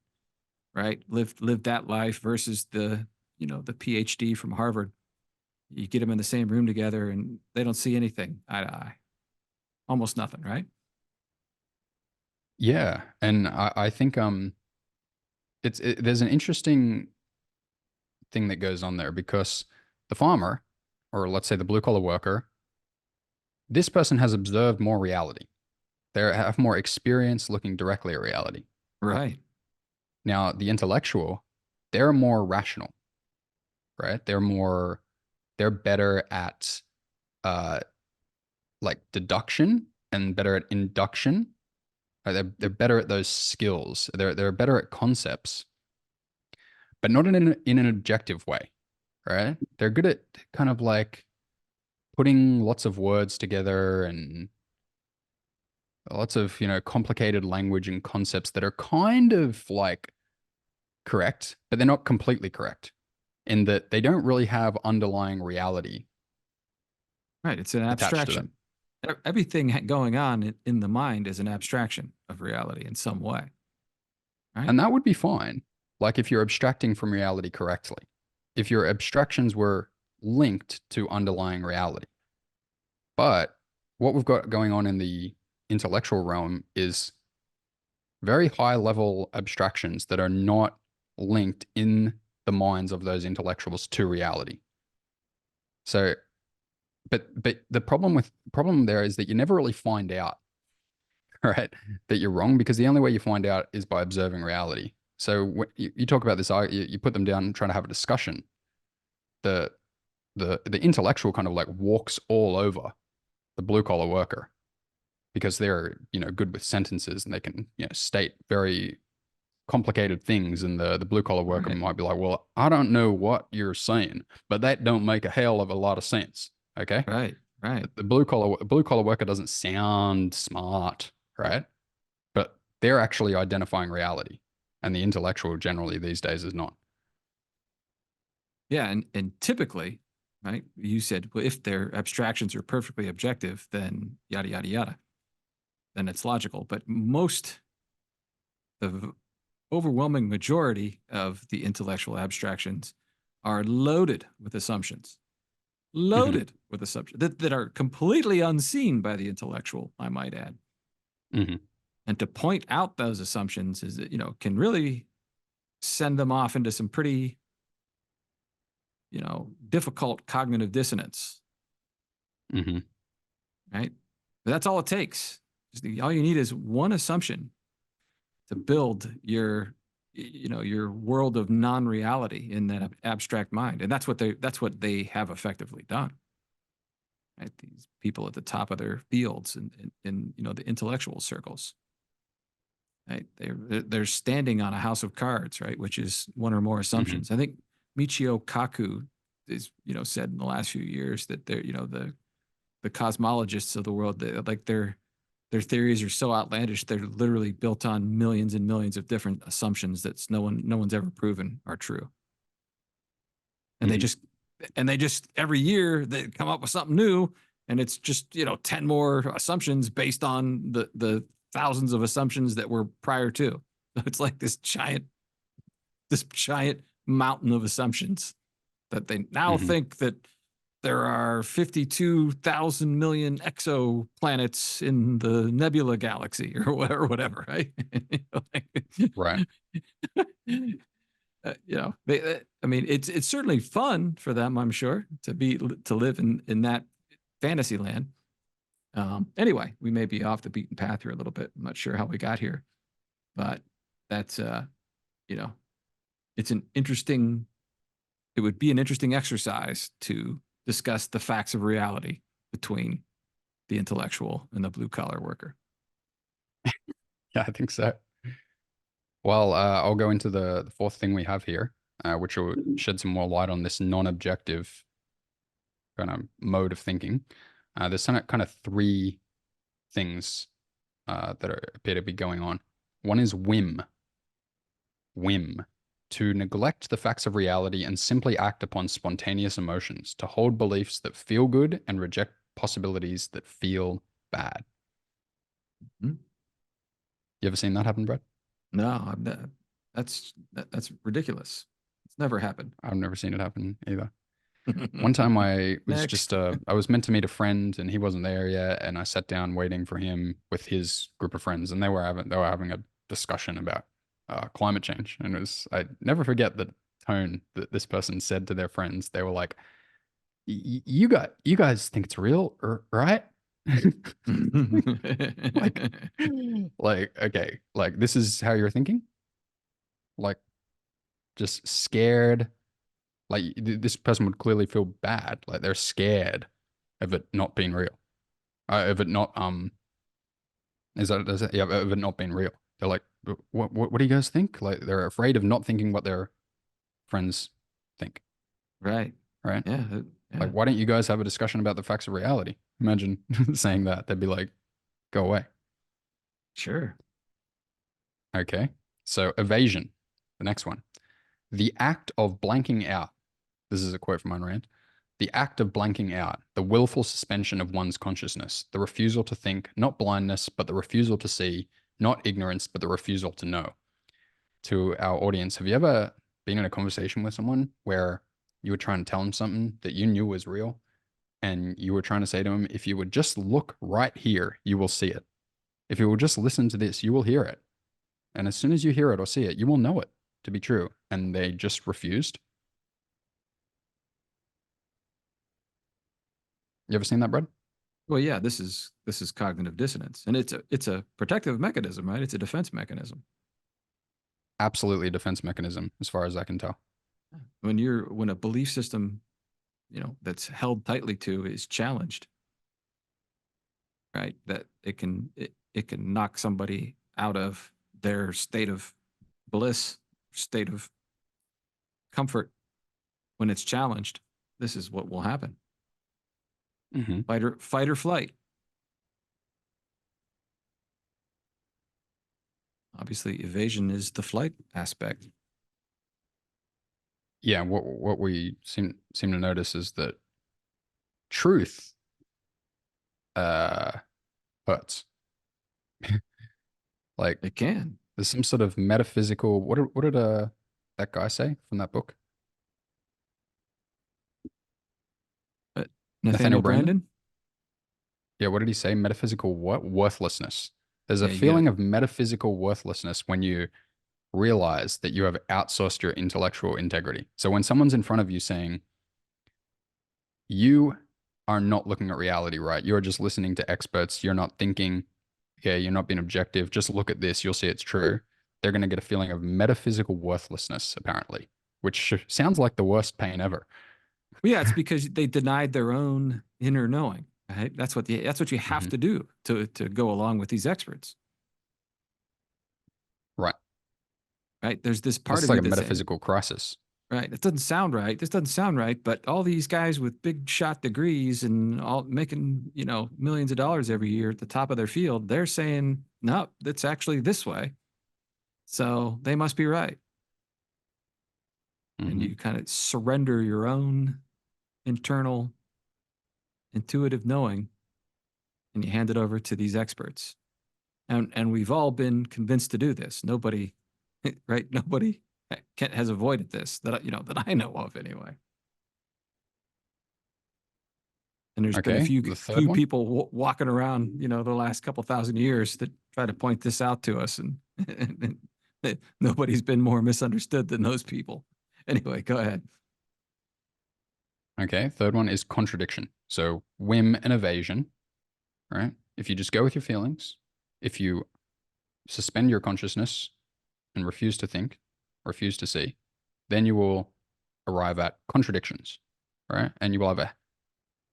right lived that life versus the PhD from Harvard. You get them in the same room together and they don't see anything eye to eye, almost nothing, right? Yeah, and I think there's an interesting thing that goes on there because the farmer, or let's say the blue collar worker, this person has observed more reality. They have more experience looking directly at reality. Right. Now, the intellectual, they're more rational, right? They're better at uh like deduction and better at induction. They're better at those skills. They're better at concepts, but not in an objective way, right? They're good at kind of like putting lots of words together and lots of, complicated language and concepts that are kind of like correct, but they're not completely correct in that they don't really have underlying reality Right. It's an attached to them. abstraction. Everything going on in the mind is an abstraction of reality in some way, right? And that would be fine. Like if you're abstracting from reality correctly, if your abstractions were linked to underlying reality. But what we've got going on in the intellectual realm is very high level abstractions that are not linked in the minds of those intellectuals to reality. So, but the problem there is that you never really find out, right, that you're wrong because the only way you find out is by observing reality. So when you talk about this, you put them down trying to have a discussion. The the intellectual kind of like walks all over the blue collar worker because they're good with sentences and they can state very complicated things, and the blue collar worker Right. might be like, well, I don't know what you're saying, but that don't make a hell of a lot of sense. Okay. Right. Right. The blue collar worker doesn't sound smart, right? But they're actually identifying reality, and the intellectual generally these days is not. Yeah, and typically, right? You said, well, if their abstractions are perfectly objective, then yada yada yada, then it's logical. But the overwhelming majority of the intellectual abstractions are loaded with assumptions, Hmm. loaded with assumptions that are completely unseen by the intellectual, I might add. Hmm. And to point out those assumptions is, can really send them off into some pretty, difficult cognitive dissonance, Hmm. right? But that's all it takes. All you need is one assumption to build your world of non-reality in that abstract mind, and that's what they have effectively done. Right? These people at the top of their fields in the intellectual circles. Right? They're standing on a house of cards, right? Which is one or more Hmm. assumptions. I think Michio Kaku is said in the last few years that they're the cosmologists of the world, like their theories are so outlandish they're literally built on millions and millions of different assumptions that no one's ever proven are true. And they Hmm. just every year they come up with something new, and it's just 10 more assumptions based on the thousands of assumptions that were prior to. It's like this giant mountain of assumptions that they now Hmm. think that there are 52,000 million exoplanets in the nebula galaxy or whatever, right? Right. I mean, it's certainly fun for them, I'm sure, to live in that fantasy land. Anyway, we may be off the beaten path here a little bit. I'm not sure how we got here, but that's you know, it's an interesting. It would be an interesting exercise to discuss the facts of reality between the intellectual and the blue collar worker. Yeah, I think so. Well, I'll go into the fourth thing we have here, which will shed some more light on this non-objective kind of mode of thinking. There's kind of three things that appear to be going on. One is whim, to neglect the facts of reality and simply act upon spontaneous emotions, to hold beliefs that feel good and reject possibilities that feel bad. Hmm? You ever seen that happen, Brett? No, that's ridiculous. It's never happened. I've never seen it happen either. One time I was Next. I was meant to meet a friend and he wasn't there yet, and I sat down waiting for him with his group of friends, and they were having a discussion about climate change, and I never forget the tone that this person said to their friends. They were like, you guys think it's real, right?" like okay, like this is how you're thinking, like just scared. Like this person would clearly feel bad, like they're scared of it not being real, of it not is that yeah, of it not being real. They're like, what do you guys think? Like they're afraid of not thinking what their friends think, Right. right? Yeah. Like, Yeah. why don't you guys have a discussion about the facts of reality? Imagine saying that. They'd be like, go away. Sure. Okay. So evasion, the next one. The act of blanking out. This is a quote from Ayn Rand. The act of blanking out, the willful suspension of one's consciousness, the refusal to think, not blindness, but the refusal to see, not ignorance, but the refusal to know. To our audience, have you ever been in a conversation with someone where you were trying to tell them something that you knew was real, and you were trying to say to them, if you would just look right here, you will see it. If you will just listen to this, you will hear it. And as soon as you hear it or see it, you will know it to be true. And they just refused. You ever seen that, Brad? Well, yeah, this is cognitive dissonance, and it's a protective mechanism, right? It's a defense mechanism. Absolutely a defense mechanism, as far as I can tell. When a belief system, that's held tightly to is challenged, right? That it can knock somebody out of their state of bliss, state of comfort when it's challenged. This is what will happen. Hmm. Fight or flight. Obviously, evasion is the flight aspect. yeah, what we seem to notice is that truth uh hurts. Like It can. there's some sort of metaphysical what did that guy say from that book? But Nathaniel Nathaniel Brandon? Brandon, Yeah, what did he say? Metaphysical what? Worthlessness. There's a yeah, you get it. feeling of metaphysical worthlessness when you realize that you have outsourced your intellectual integrity. So when someone's in front of you saying, you are not looking at reality right, you're just listening to experts, you're not thinking, yeah, you're not being objective, just look at this, you'll see it's true. They're going to get a feeling of metaphysical worthlessness, apparently, which sounds like the worst pain ever. Well, yeah, it's because they denied their own inner knowing. Right? That's what you have Hmm. to do to go along with these experts. Right. Right? There's this part That's of like you a that's saying, metaphysical crisis. right, that doesn't sound right. This doesn't sound right. But all these guys with big shot degrees and all making, millions of dollars every year at the top of their field, they're saying, no, that's actually this way. So they must be right. And Hmm. you kind of surrender your own internal intuitive knowing and you hand it over to these experts. And we've all been convinced to do this. Nobody, right? Nobody has avoided this that I know of anyway. And there's been a Okay. few The third few one. people walking around, the last couple thousand years that try to point this out to us, and, and nobody's been more misunderstood than those people. Anyway, go ahead. Okay. Third one is contradiction. So whim and evasion, right? If you just go with your feelings, if you suspend your consciousness and refuse to think, refuse to see, then you will arrive at contradictions, right? And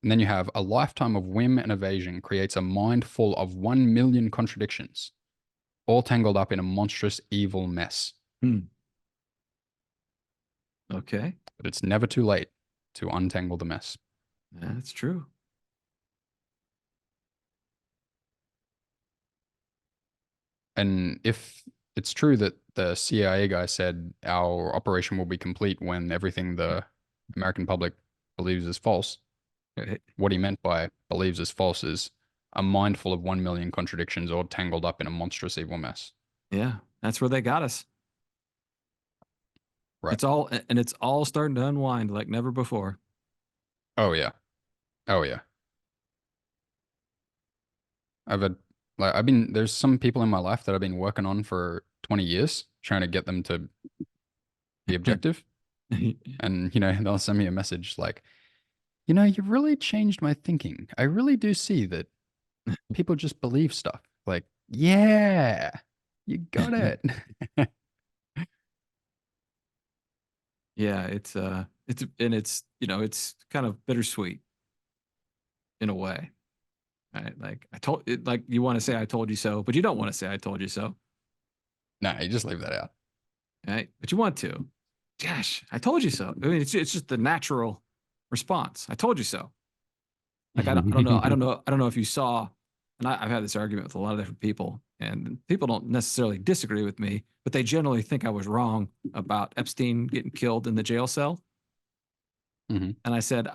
then you have a lifetime of whim and evasion creates a mind full of 1 million contradictions, all tangled up in a monstrous evil mess. Hmm. Okay, But it's never too late to untangle the mess. that's true. And if it's true that the CIA guy said our operation will be complete when everything the American public believes is false, Right. what he meant by believes is false is a mind full of 1 million contradictions all tangled up in a monstrous evil mess. Yeah, that's where they got us. Right. It's all starting to unwind like never before. Oh, yeah. Oh, yeah. I've had, there's some people in my life that I've been working on for 20 years, trying to get them to be objective. And, they'll send me a message like, you've really changed my thinking. I really do see that people just believe stuff. Like, yeah, you got it. Yeah, it's kind of bittersweet in a way. Right? Like I told it, like you want to say I told you so, but you don't want to say I told you so. Nah, you just leave that out. Right? But you want to. Gosh, I told you so. I mean, it's just the natural response. I told you so. Like I don't know. I don't know if you saw, and I've had this argument with a lot of different people, and people don't necessarily disagree with me, but they generally think I was wrong about Epstein getting killed in the jail cell. Hmm. And I said,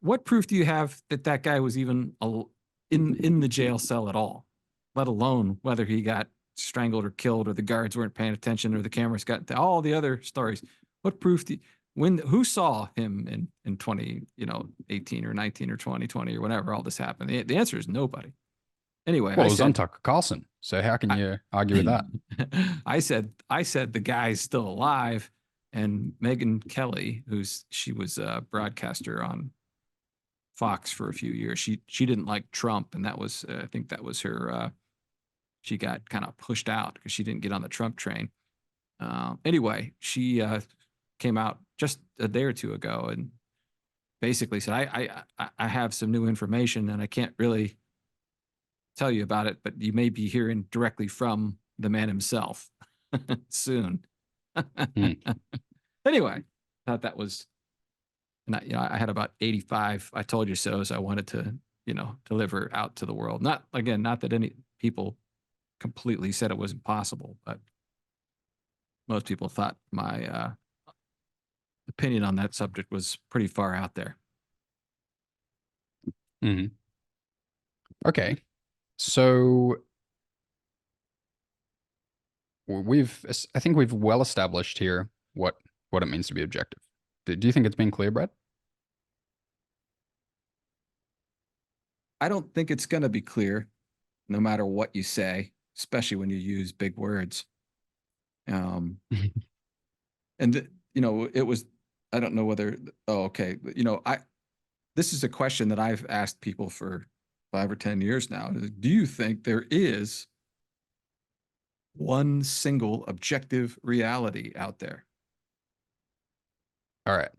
what proof do you have that that guy was even in the jail cell at all, let alone whether he got strangled or killed or the guards weren't paying attention or the cameras got all the other stories? What proof do you, when who saw him in 20, 18 or 19 or 2020 or whenever all this happened? The answer is nobody. Anyway, Well, it was on Tucker Carlson. So how can I, you argue with that? I said the guy's still alive, and Megan Kelly, she was a broadcaster on Fox for a few years. She didn't like Trump, and that was I think that was her. She got kind of pushed out because she didn't get on the Trump train. Anyway, she came out just a day or two ago and basically said, I have some new information and I can't really tell you about it, but you may be hearing directly from the man himself soon." Hmm. Anyway, thought that was, and I had about 85 I told you so's I wanted to, deliver out to the world. Not that any people completely said it was impossible, but most people thought my opinion on that subject was pretty far out there. Mhm. Okay. So I think we've well established here what it means to be objective. Do you think it's been clear, Brad? I don't think it's going to be clear no matter what you say, especially when you use big words. And it was, I don't know whether, oh, okay. This is a question that I've asked people for 5 or 10 years now. Do you think there is one single objective reality out there? All right.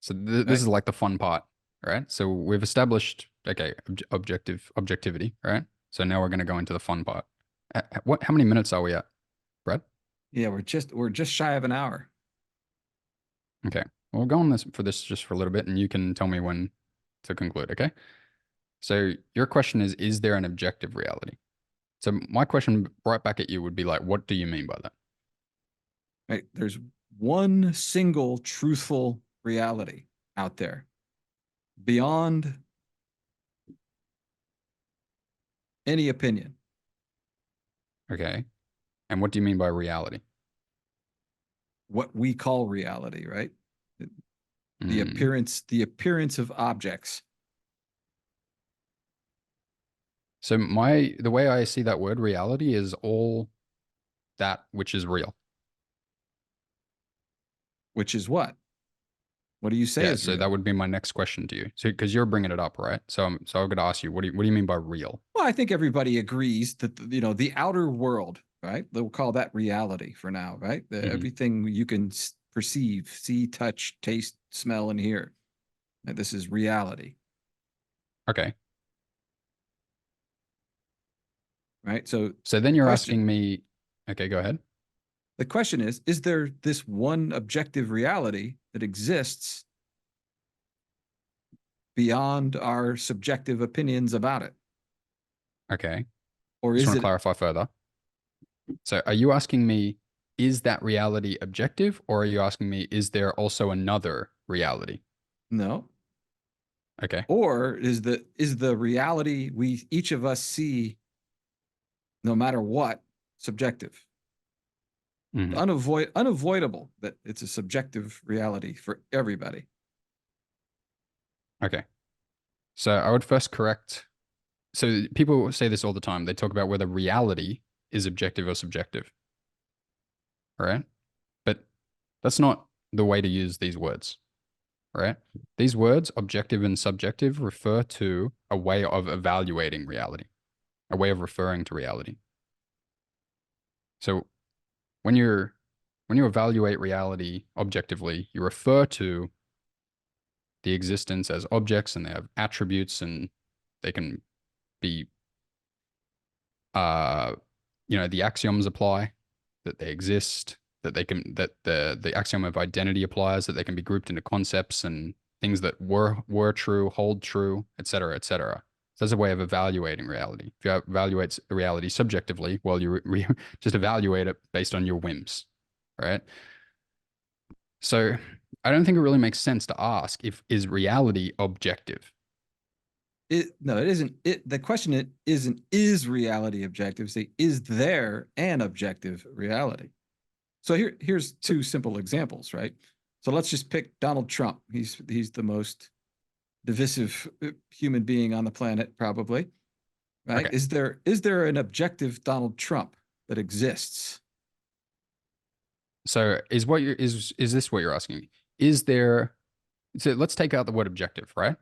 So this Right? is like the fun part, right? So we've established, okay, objectivity, right? So now we're going to go into the fun part. How many minutes are we at, Brad? Yeah, we're just shy of an hour. Okay. We'll go on this just for a little bit and you can tell me when to conclude, okay? So your question is there an objective reality? So my question right back at you would be like, what do you mean by that? Right? There's one single truthful reality out there beyond any opinion. Okay. And what do you mean by reality? What we call reality, right? The Mm. appearance of objects. So the way I see that word reality is all that which is real. Which is what? What do you say Yeah, is so that real? would be my next question to you. So because you're bringing it up, right? So I'm going to ask you, what do you mean by real? Well, I think everybody agrees that the outer world, right? They'll call that reality for now, right? Hmm. Everything you can perceive, see, touch, taste, smell, and hear. And this is reality, Okay. right? So So then the you're question, asking me, okay, go ahead. the question is there this one objective reality that exists beyond our subjective opinions about it, Okay. or Just is want to it clarify further. So are you asking me, is that reality objective, or are you asking me, is there also another reality? no? Okay. Or is the reality we each of us see, no matter what, subjective? Hmm. Unavoidable that it's a subjective reality for everybody. Okay. So I would first correct. So people say this all the time. They talk about whether reality is objective or subjective, right? But that's not the way to use these words, right? These words, objective and subjective, refer to a way of evaluating reality, a way of referring to reality. So when you're when you evaluate reality objectively, you refer to the existence as objects and they have attributes and they can be uh the axioms apply that they exist, that they can that the axiom of identity applies, that they can be grouped into concepts and things that were true, hold true, etc., etc. So that's a way of evaluating reality. If you evaluate reality subjectively, well, you just evaluate it based on your whims, right? So I don't think it really makes sense to ask if is reality objective. No, it isn't. The question it isn't is reality objective. Say, is there an objective reality? So here's So, two simple examples, right? So let's just pick Donald Trump. He's the most divisive human being on the planet, probably. Right? okay. Is there an objective Donald Trump that exists? So is this what you're asking? Is there so let's take out the word objective, right?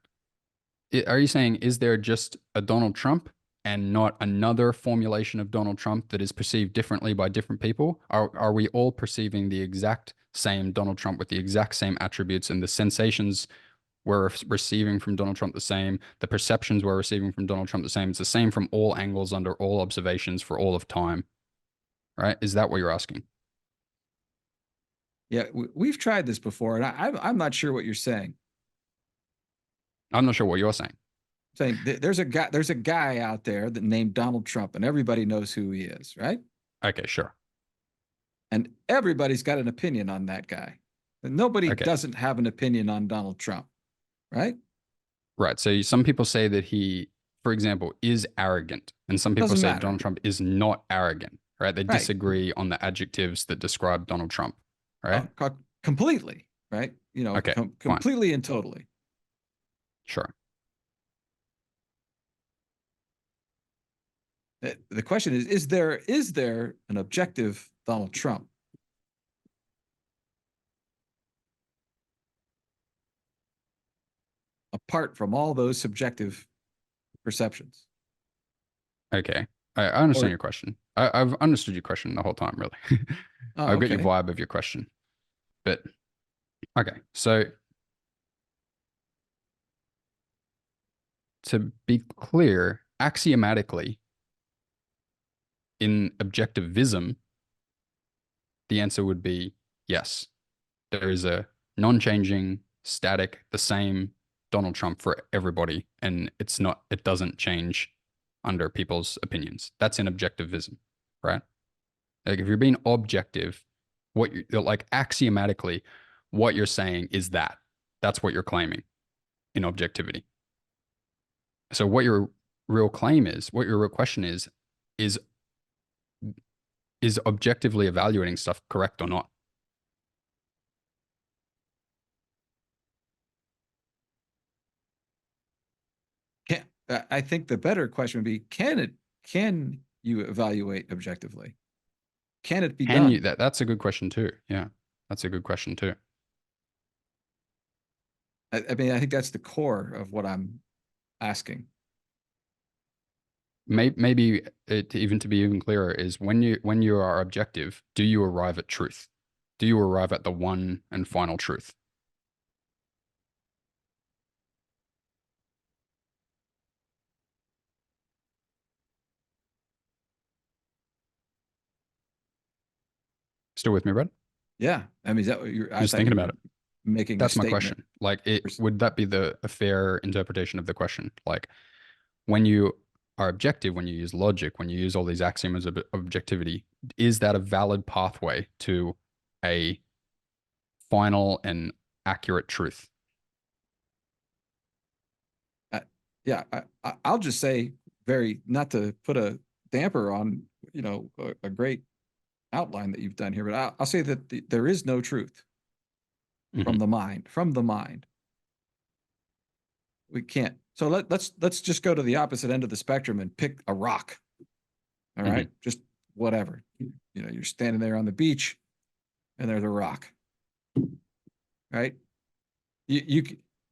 Are you saying is there just a Donald Trump and not another formulation of Donald Trump that is perceived differently by different people? Are we all perceiving the exact same Donald Trump with the exact same attributes and the sensations we're receiving from Donald Trump the same, the perceptions we're receiving from Donald Trump the same? It's the same from all angles under all observations for all of time, right? Is that what you're asking? Yeah, we've tried this before, and I'm not sure what you're saying. I'm not sure what you're saying. Saying there's a guy out there that named Donald Trump, and everybody knows who he is, right? Okay, sure. And everybody's got an opinion on that guy. Nobody Okay. doesn't have an opinion on Donald Trump, right? Right. So some people say that he, for example, is arrogant, and some people Doesn't say matter. Donald Trump is not arrogant, right? They Right. disagree on the adjectives that describe Donald Trump, right? Completely, right? Okay, fine. Completely and totally. Sure. The question is there an objective Donald Trump? Apart from all those subjective perceptions. Okay. I understand Or your question. I've understood your question the whole time, really. oh, I've got your okay. vibe of your question. But okay. So to be clear, axiomatically, in objectivism, the answer would be yes. There is a non-changing, static, the same Donald Trump for everybody, and it doesn't change under people's opinions. That's in objectivism, right? Like if you're being objective, what you're like axiomatically, what you're saying is that. That's what you're claiming in objectivity. So what your real claim is, what your real question is is objectively evaluating stuff correct or not? Can I think the better question would be can you evaluate objectively? Can it be Can you done? that's a good question too. Yeah. That's a good question too. I mean, I think that's the core of what I'm asking. Maybe even to be even clearer is when you are objective, do you arrive at truth? Do you arrive at the one and final truth? Still with me, Brad? Yeah. I mean, is that what I'm I just thought thinking you about were it. making a That's my statement. question. Like it would that be a fair interpretation of the question? Like when you are objective, when you use logic, when you use all these axioms of objectivity, is that a valid pathway to a final and accurate truth? Uh, yeah, I'll just say very not to put a damper on a great outline that you've done here, but I'll say that there is no truth Mm-hmm. from the mind. From the mind, we can't. So let's just go to the opposite end of the spectrum and pick a rock. All Mm-hmm. right, just whatever. You're standing there on the beach, and there's a rock. Right? You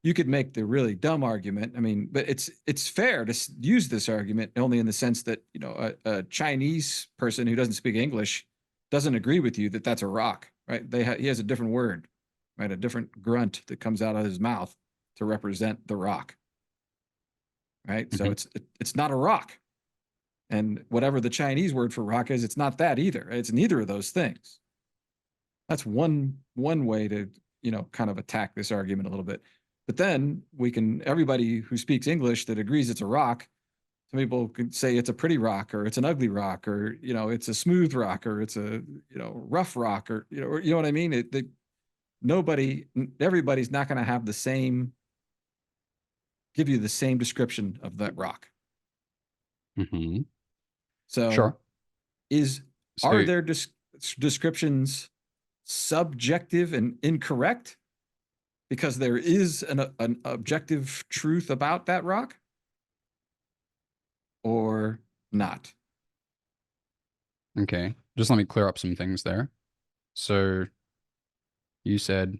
you could make the really dumb argument. I mean, but it's fair to use this argument only in the sense that a Chinese person who doesn't speak English doesn't agree with you that that's a rock, right? He has a different word, right? A different grunt that comes out of his mouth to represent the rock, right? So Mm-hmm. it's not a rock, and whatever the Chinese word for rock is, it's not that either. It's neither of those things. That's one way to kind of attack this argument a little bit. But then everybody who speaks English that agrees it's a rock. Some people could say it's a pretty rock, or it's an ugly rock, or it's a smooth rock, or it's a rough rock, or you know what I mean. Everybody's not going to have give you the same description of that rock. Mm-hmm. So Sure. is are So there descriptions subjective and incorrect because there is an objective truth about that rock, or not? okay, just let me clear up some things there. So you said,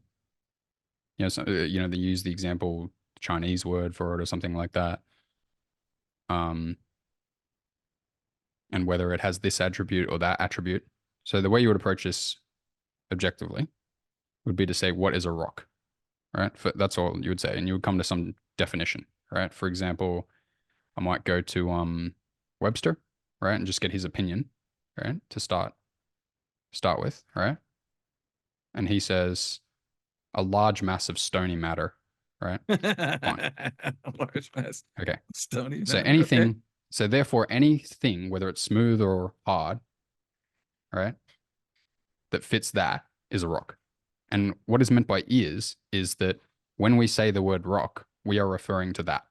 they use the example Chinese word for it or something like that. Um, and whether it has this attribute or that attribute. So the way you would approach this objectively would be to say, what is a rock? Right? That's all you would say. And you would come to some definition, right? For example, I might go to Webster, right? And just get his opinion, right? To start with, right? And he says a large mass of stony matter, right? Fine. Large mass Okay. stony So matter. Okay. therefore anything, whether it's smooth or hard, right, that fits that is a rock. And what is meant by is that when we say the word rock, we are referring to that.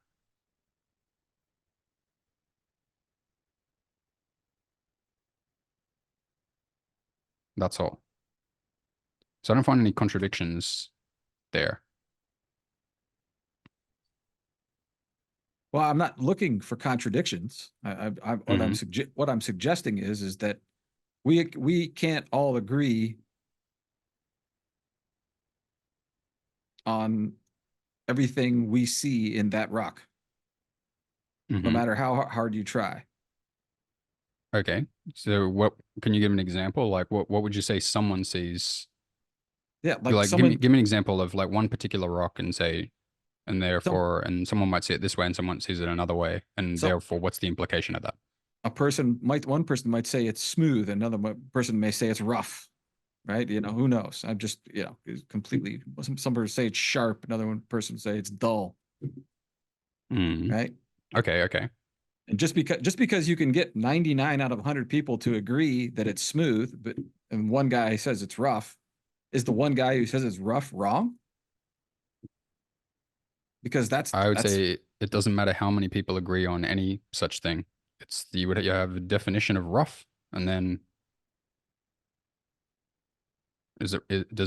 That's all. So I don't find any contradictions there. Well, I'm not looking for contradictions. Hmm. What I'm suggesting is that we can't all agree on everything we see in that rock, no Hmm. matter how hard you try. Okay. So what can you give an example? Like what would you say someone sees? Yeah, like Like give me an example of like one particular rock and say and some therefore and someone might see it this way and someone sees it another way and so therefore what's the implication of that? one person might say it's smooth, another person may say it's rough, right? Who knows? I'm just, it's completely, some person say it's sharp, another one person say it's dull, Mm. right? Okay, okay. And just because you can get 99 out of 100 people to agree that it's smooth, but and one guy says it's rough, is the one guy who says it's rough wrong? Because I would that's say it doesn't matter how many people agree on any such thing. You have a definition of rough, and then does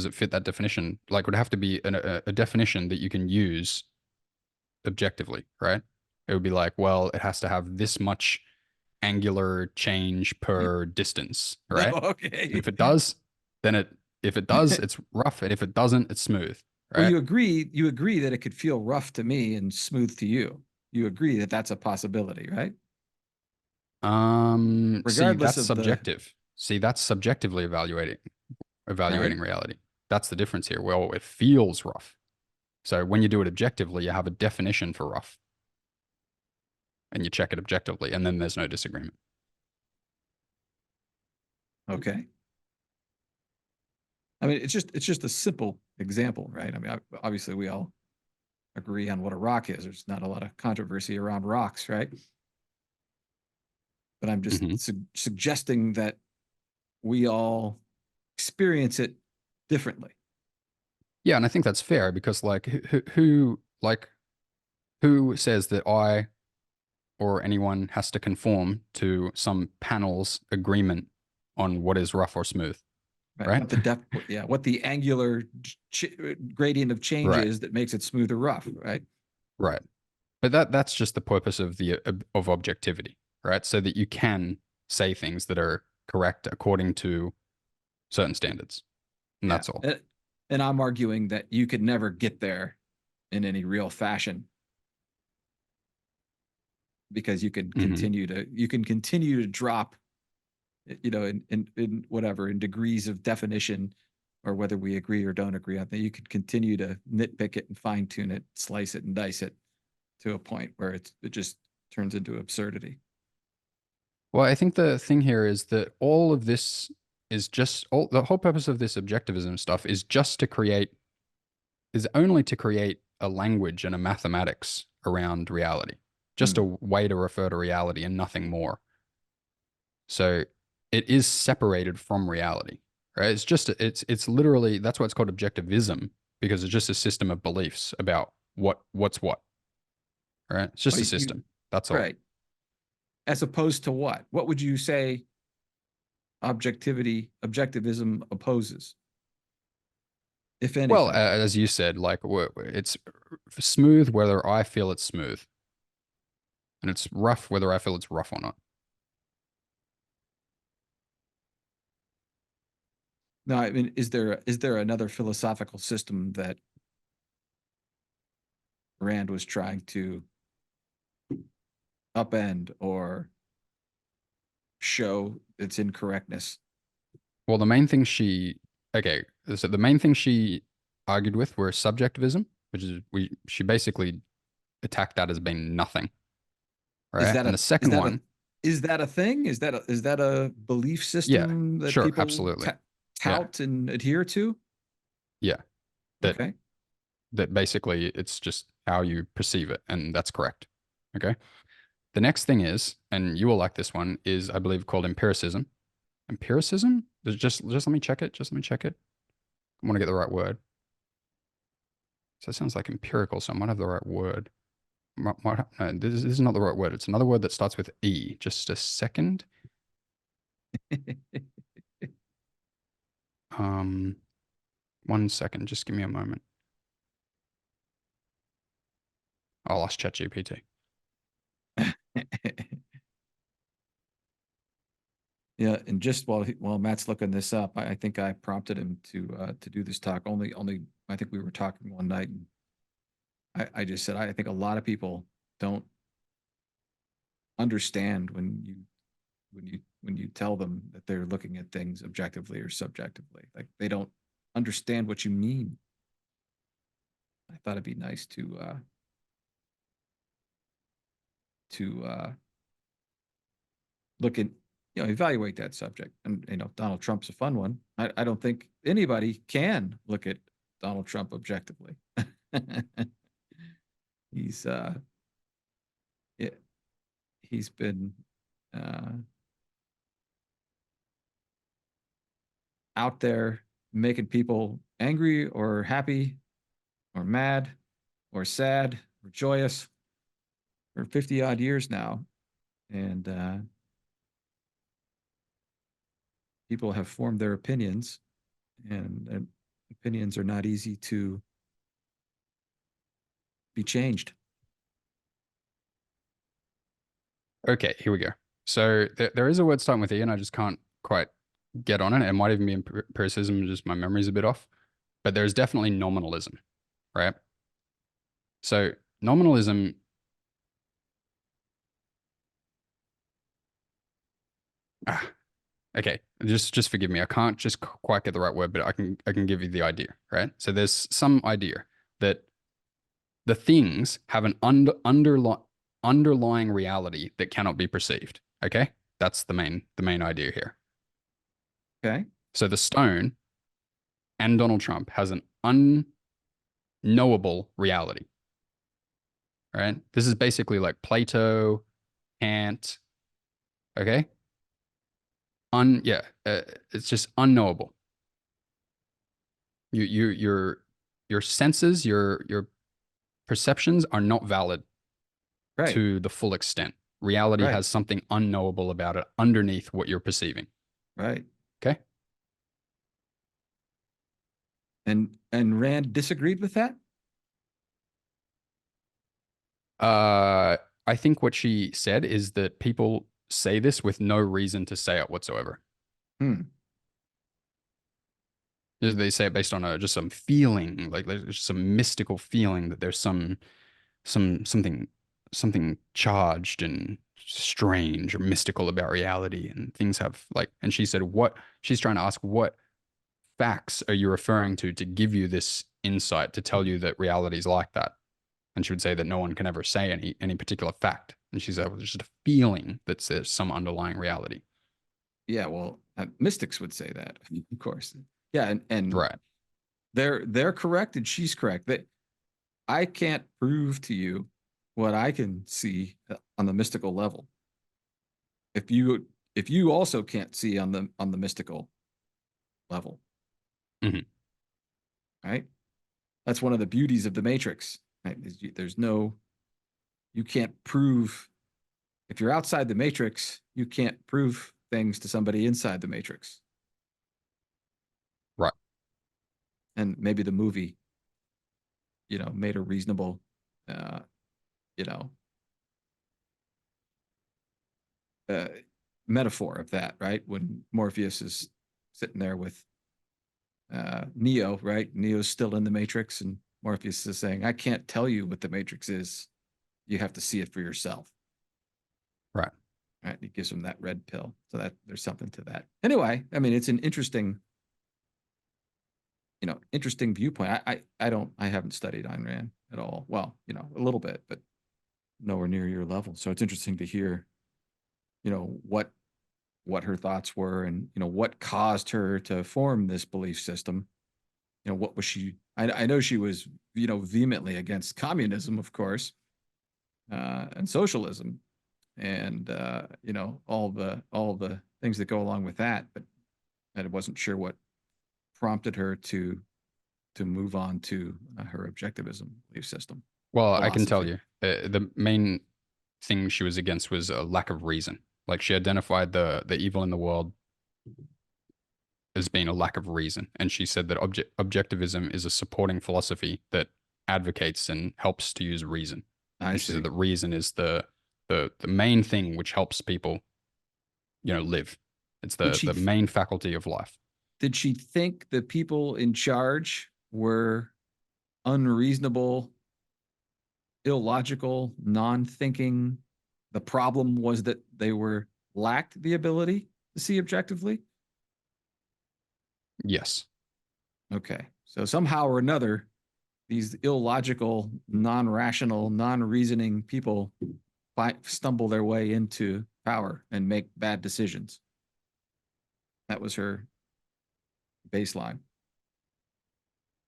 it fit that definition? Like, it would have to be a definition that you can use objectively, right? It would be like, well, it has to have this much angular change per distance, right? And okay. if it does, then it if it does, it's rough, and if it doesn't, it's smooth, Well, right? you agree that it could feel rough to me and smooth to you. You agree that that's a possibility, right? See, Regardless that's of the subjective. See, that's subjectively right. evaluating reality. That's the difference here. Well, it feels rough. So when you do it objectively, you have a definition for rough and you check it objectively, and then there's no disagreement. Okay. I mean, it's just a simple example, right? I mean, obviously we all agree on what a rock is. There's not a lot of controversy around rocks, right? But I'm just Hmm. suggesting that we all experience it differently. Yeah, and I think that's fair because like who says that I or anyone has to conform to some panel's agreement on what is rough or smooth, Right. right? What the angular gradient of change Right, is that makes it smooth or rough, right? right. But that's just the purpose of the of objectivity, right? So that you can say things that are correct according to certain standards, and Yeah. that's all. And I'm arguing that you could never get there in any real fashion because Hmm. you can continue to drop, in whatever, in degrees of definition, or whether we agree or don't agree on that. You could continue to nitpick it and fine tune it, slice it and dice it to a point where it just turns into absurdity. Well, I think the thing here is that all of this is just all the whole purpose of this objectivism stuff is just to create is only to create a language and a mathematics around reality, just a Hmm. way to refer to reality and nothing more. So it is separated from reality, right? It's literally that's why it's called objectivism because it's just a system of beliefs about what's what, right? It's just Well, a system. That's all. right. As opposed to what? What would you say objectivism opposes, if Well, anything? as you said, like it's smooth whether I feel it's smooth, and it's rough whether I feel it's rough or not. No, I mean, is there another philosophical system that Rand was trying to upend or show its incorrectness? Well, okay, so the main thing she argued with were subjectivism, which is she basically attacked that as being nothing, Is right? that And a the is second that a one, is that a thing? Is that a belief yeah, system that sure, people absolutely, yeah, tout and adhere to? yeah, that Okay. that basically it's just how you perceive it, and that's correct. Okay. The next thing is, and you will like this one, is I believe called empiricism. Empiricism? Just let me check it. Just let me check it. I want to get the right word. So it sounds like empirical, so I might have the right word. No, this is not the right word. It's another word that starts with E. Just a second. Um, 1 second. Just give me a moment. I'll ask ChatGPT. Yeah, and just while Matt's looking this up, I think I prompted him to do this talk. Only I think we were talking one night, and I just said I think a lot of people don't understand when you tell them that they're looking at things objectively or subjectively. Like they don't understand what you mean. I thought it'd be nice to look at evaluate that subject. And Donald Trump's a fun one. I don't think anybody can look at Donald Trump objectively. He's it, he's been out there making people angry or happy or mad or sad or joyous for 50 odd years now. And people have formed their opinions, and opinions are not easy to be changed. Okay, here we go. So there is a word starting with E, and I just can't quite get on it. It might even be empiricism, just my memory's a bit off. But there's definitely nominalism, right? So nominalism. Ah, okay, just forgive me. I can't just quite get the right word, but I can give you the idea, right? So there's some idea that the things have an underlying reality that cannot be perceived. Okay, that's the main idea here. Okay. So the stone and Donald Trump has an unknowable reality, right? This is basically like Plato, Kant. Okay, yeah, it's just unknowable. Your senses, your perceptions are not valid Right. to the full extent. Reality Right. has something unknowable about it underneath what you're perceiving. Right. Okay. And Rand disagreed with that? Uh, I think what she said is that people say this with no reason to say it whatsoever. Hmm. They say it based on just some feeling, like there's just some mystical feeling that there's something charged and strange or mystical about reality, and things have like. And she said, "What?" She's trying to ask, "What facts are you referring to give you this insight to tell you that reality is like that?" And she would say that no one can ever say any particular fact. And she said, "Well, there's just a feeling that there's some underlying reality." Yeah, well, mystics would say that, of course. Yeah, and Right. they're correct and she's correct. That I can't prove to you what I can see on the mystical level. If you also can't see on the mystical level, Hmm. right? That's one of the beauties of the matrix. Right? There's no you can't prove if you're outside the matrix, you can't prove things to somebody inside the matrix. Right. And maybe the movie, made a reasonable, uh, you know, uh, metaphor of that, right? When Morpheus is sitting there with Neo, right? Neo's still in the Matrix, and Morpheus is saying, "I can't tell you what the Matrix is. You have to see it for yourself." Right. Right? He gives him that red pill, so that there's something to that. Anyway, I mean, it's an interesting viewpoint. I haven't studied Ayn Rand at all. Well, a little bit, but nowhere near your level. So it's interesting to hear, what her thoughts were, and what caused her to form this belief system. What was she? I know she was vehemently against communism, of course, and socialism, and all the things that go along with that. But I wasn't sure what prompted her to to move on to her objectivism belief system Well, I can tell philosophy. you, the main thing she was against was a lack of reason. Like she identified the evil in the world as being a lack of reason, and she said that objectivism is a supporting philosophy that advocates and helps to use reason. I And she said see. that reason is the main thing which helps people, live. It's Did the she the main faculty of life. did she think the people in charge were unreasonable, illogical, non-thinking? The problem was that they were lacked the ability to see objectively. Yes. Okay. So somehow or another, these illogical, non-rational, non-reasoning people stumble their way into power and make bad decisions. That was her baseline.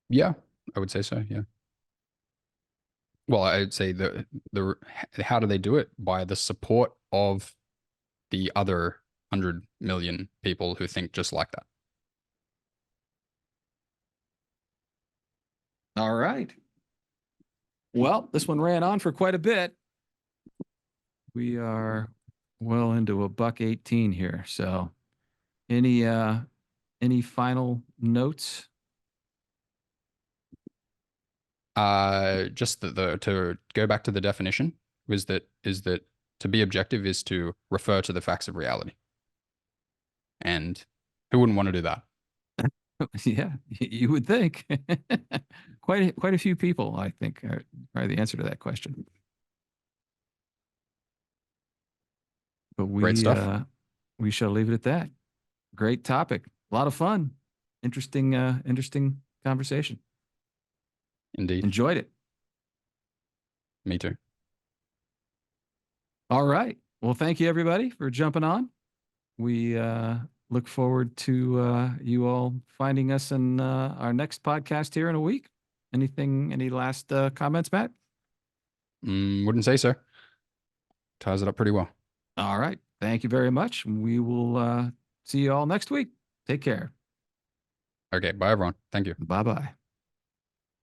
Yeah, I would say so. Yeah. Well, I'd say the how do they do it? By the support of the other 100 million people who think just like that. All right. Well, this one ran on for quite a bit. We are well into a buck 18 here. So any final notes? Just the to go back to the definition is that to be objective is to refer to the facts of reality. And who wouldn't want to do that? Yeah, you would think. Quite a few people, I think, are the answer to that question. But Great stuff. we shall leave it at that. Great topic. A lot of fun. Interesting conversation. Indeed. Enjoyed it. Me too. All right. Well, thank you everybody for jumping on. We look forward to you all finding us in our next podcast here in a week. Any last comments, Matt? Wouldn't say so. Ties it up pretty well. All right. Thank you very much. We will see you all next week. Take care. Okay, bye everyone. Thank you. Bye bye.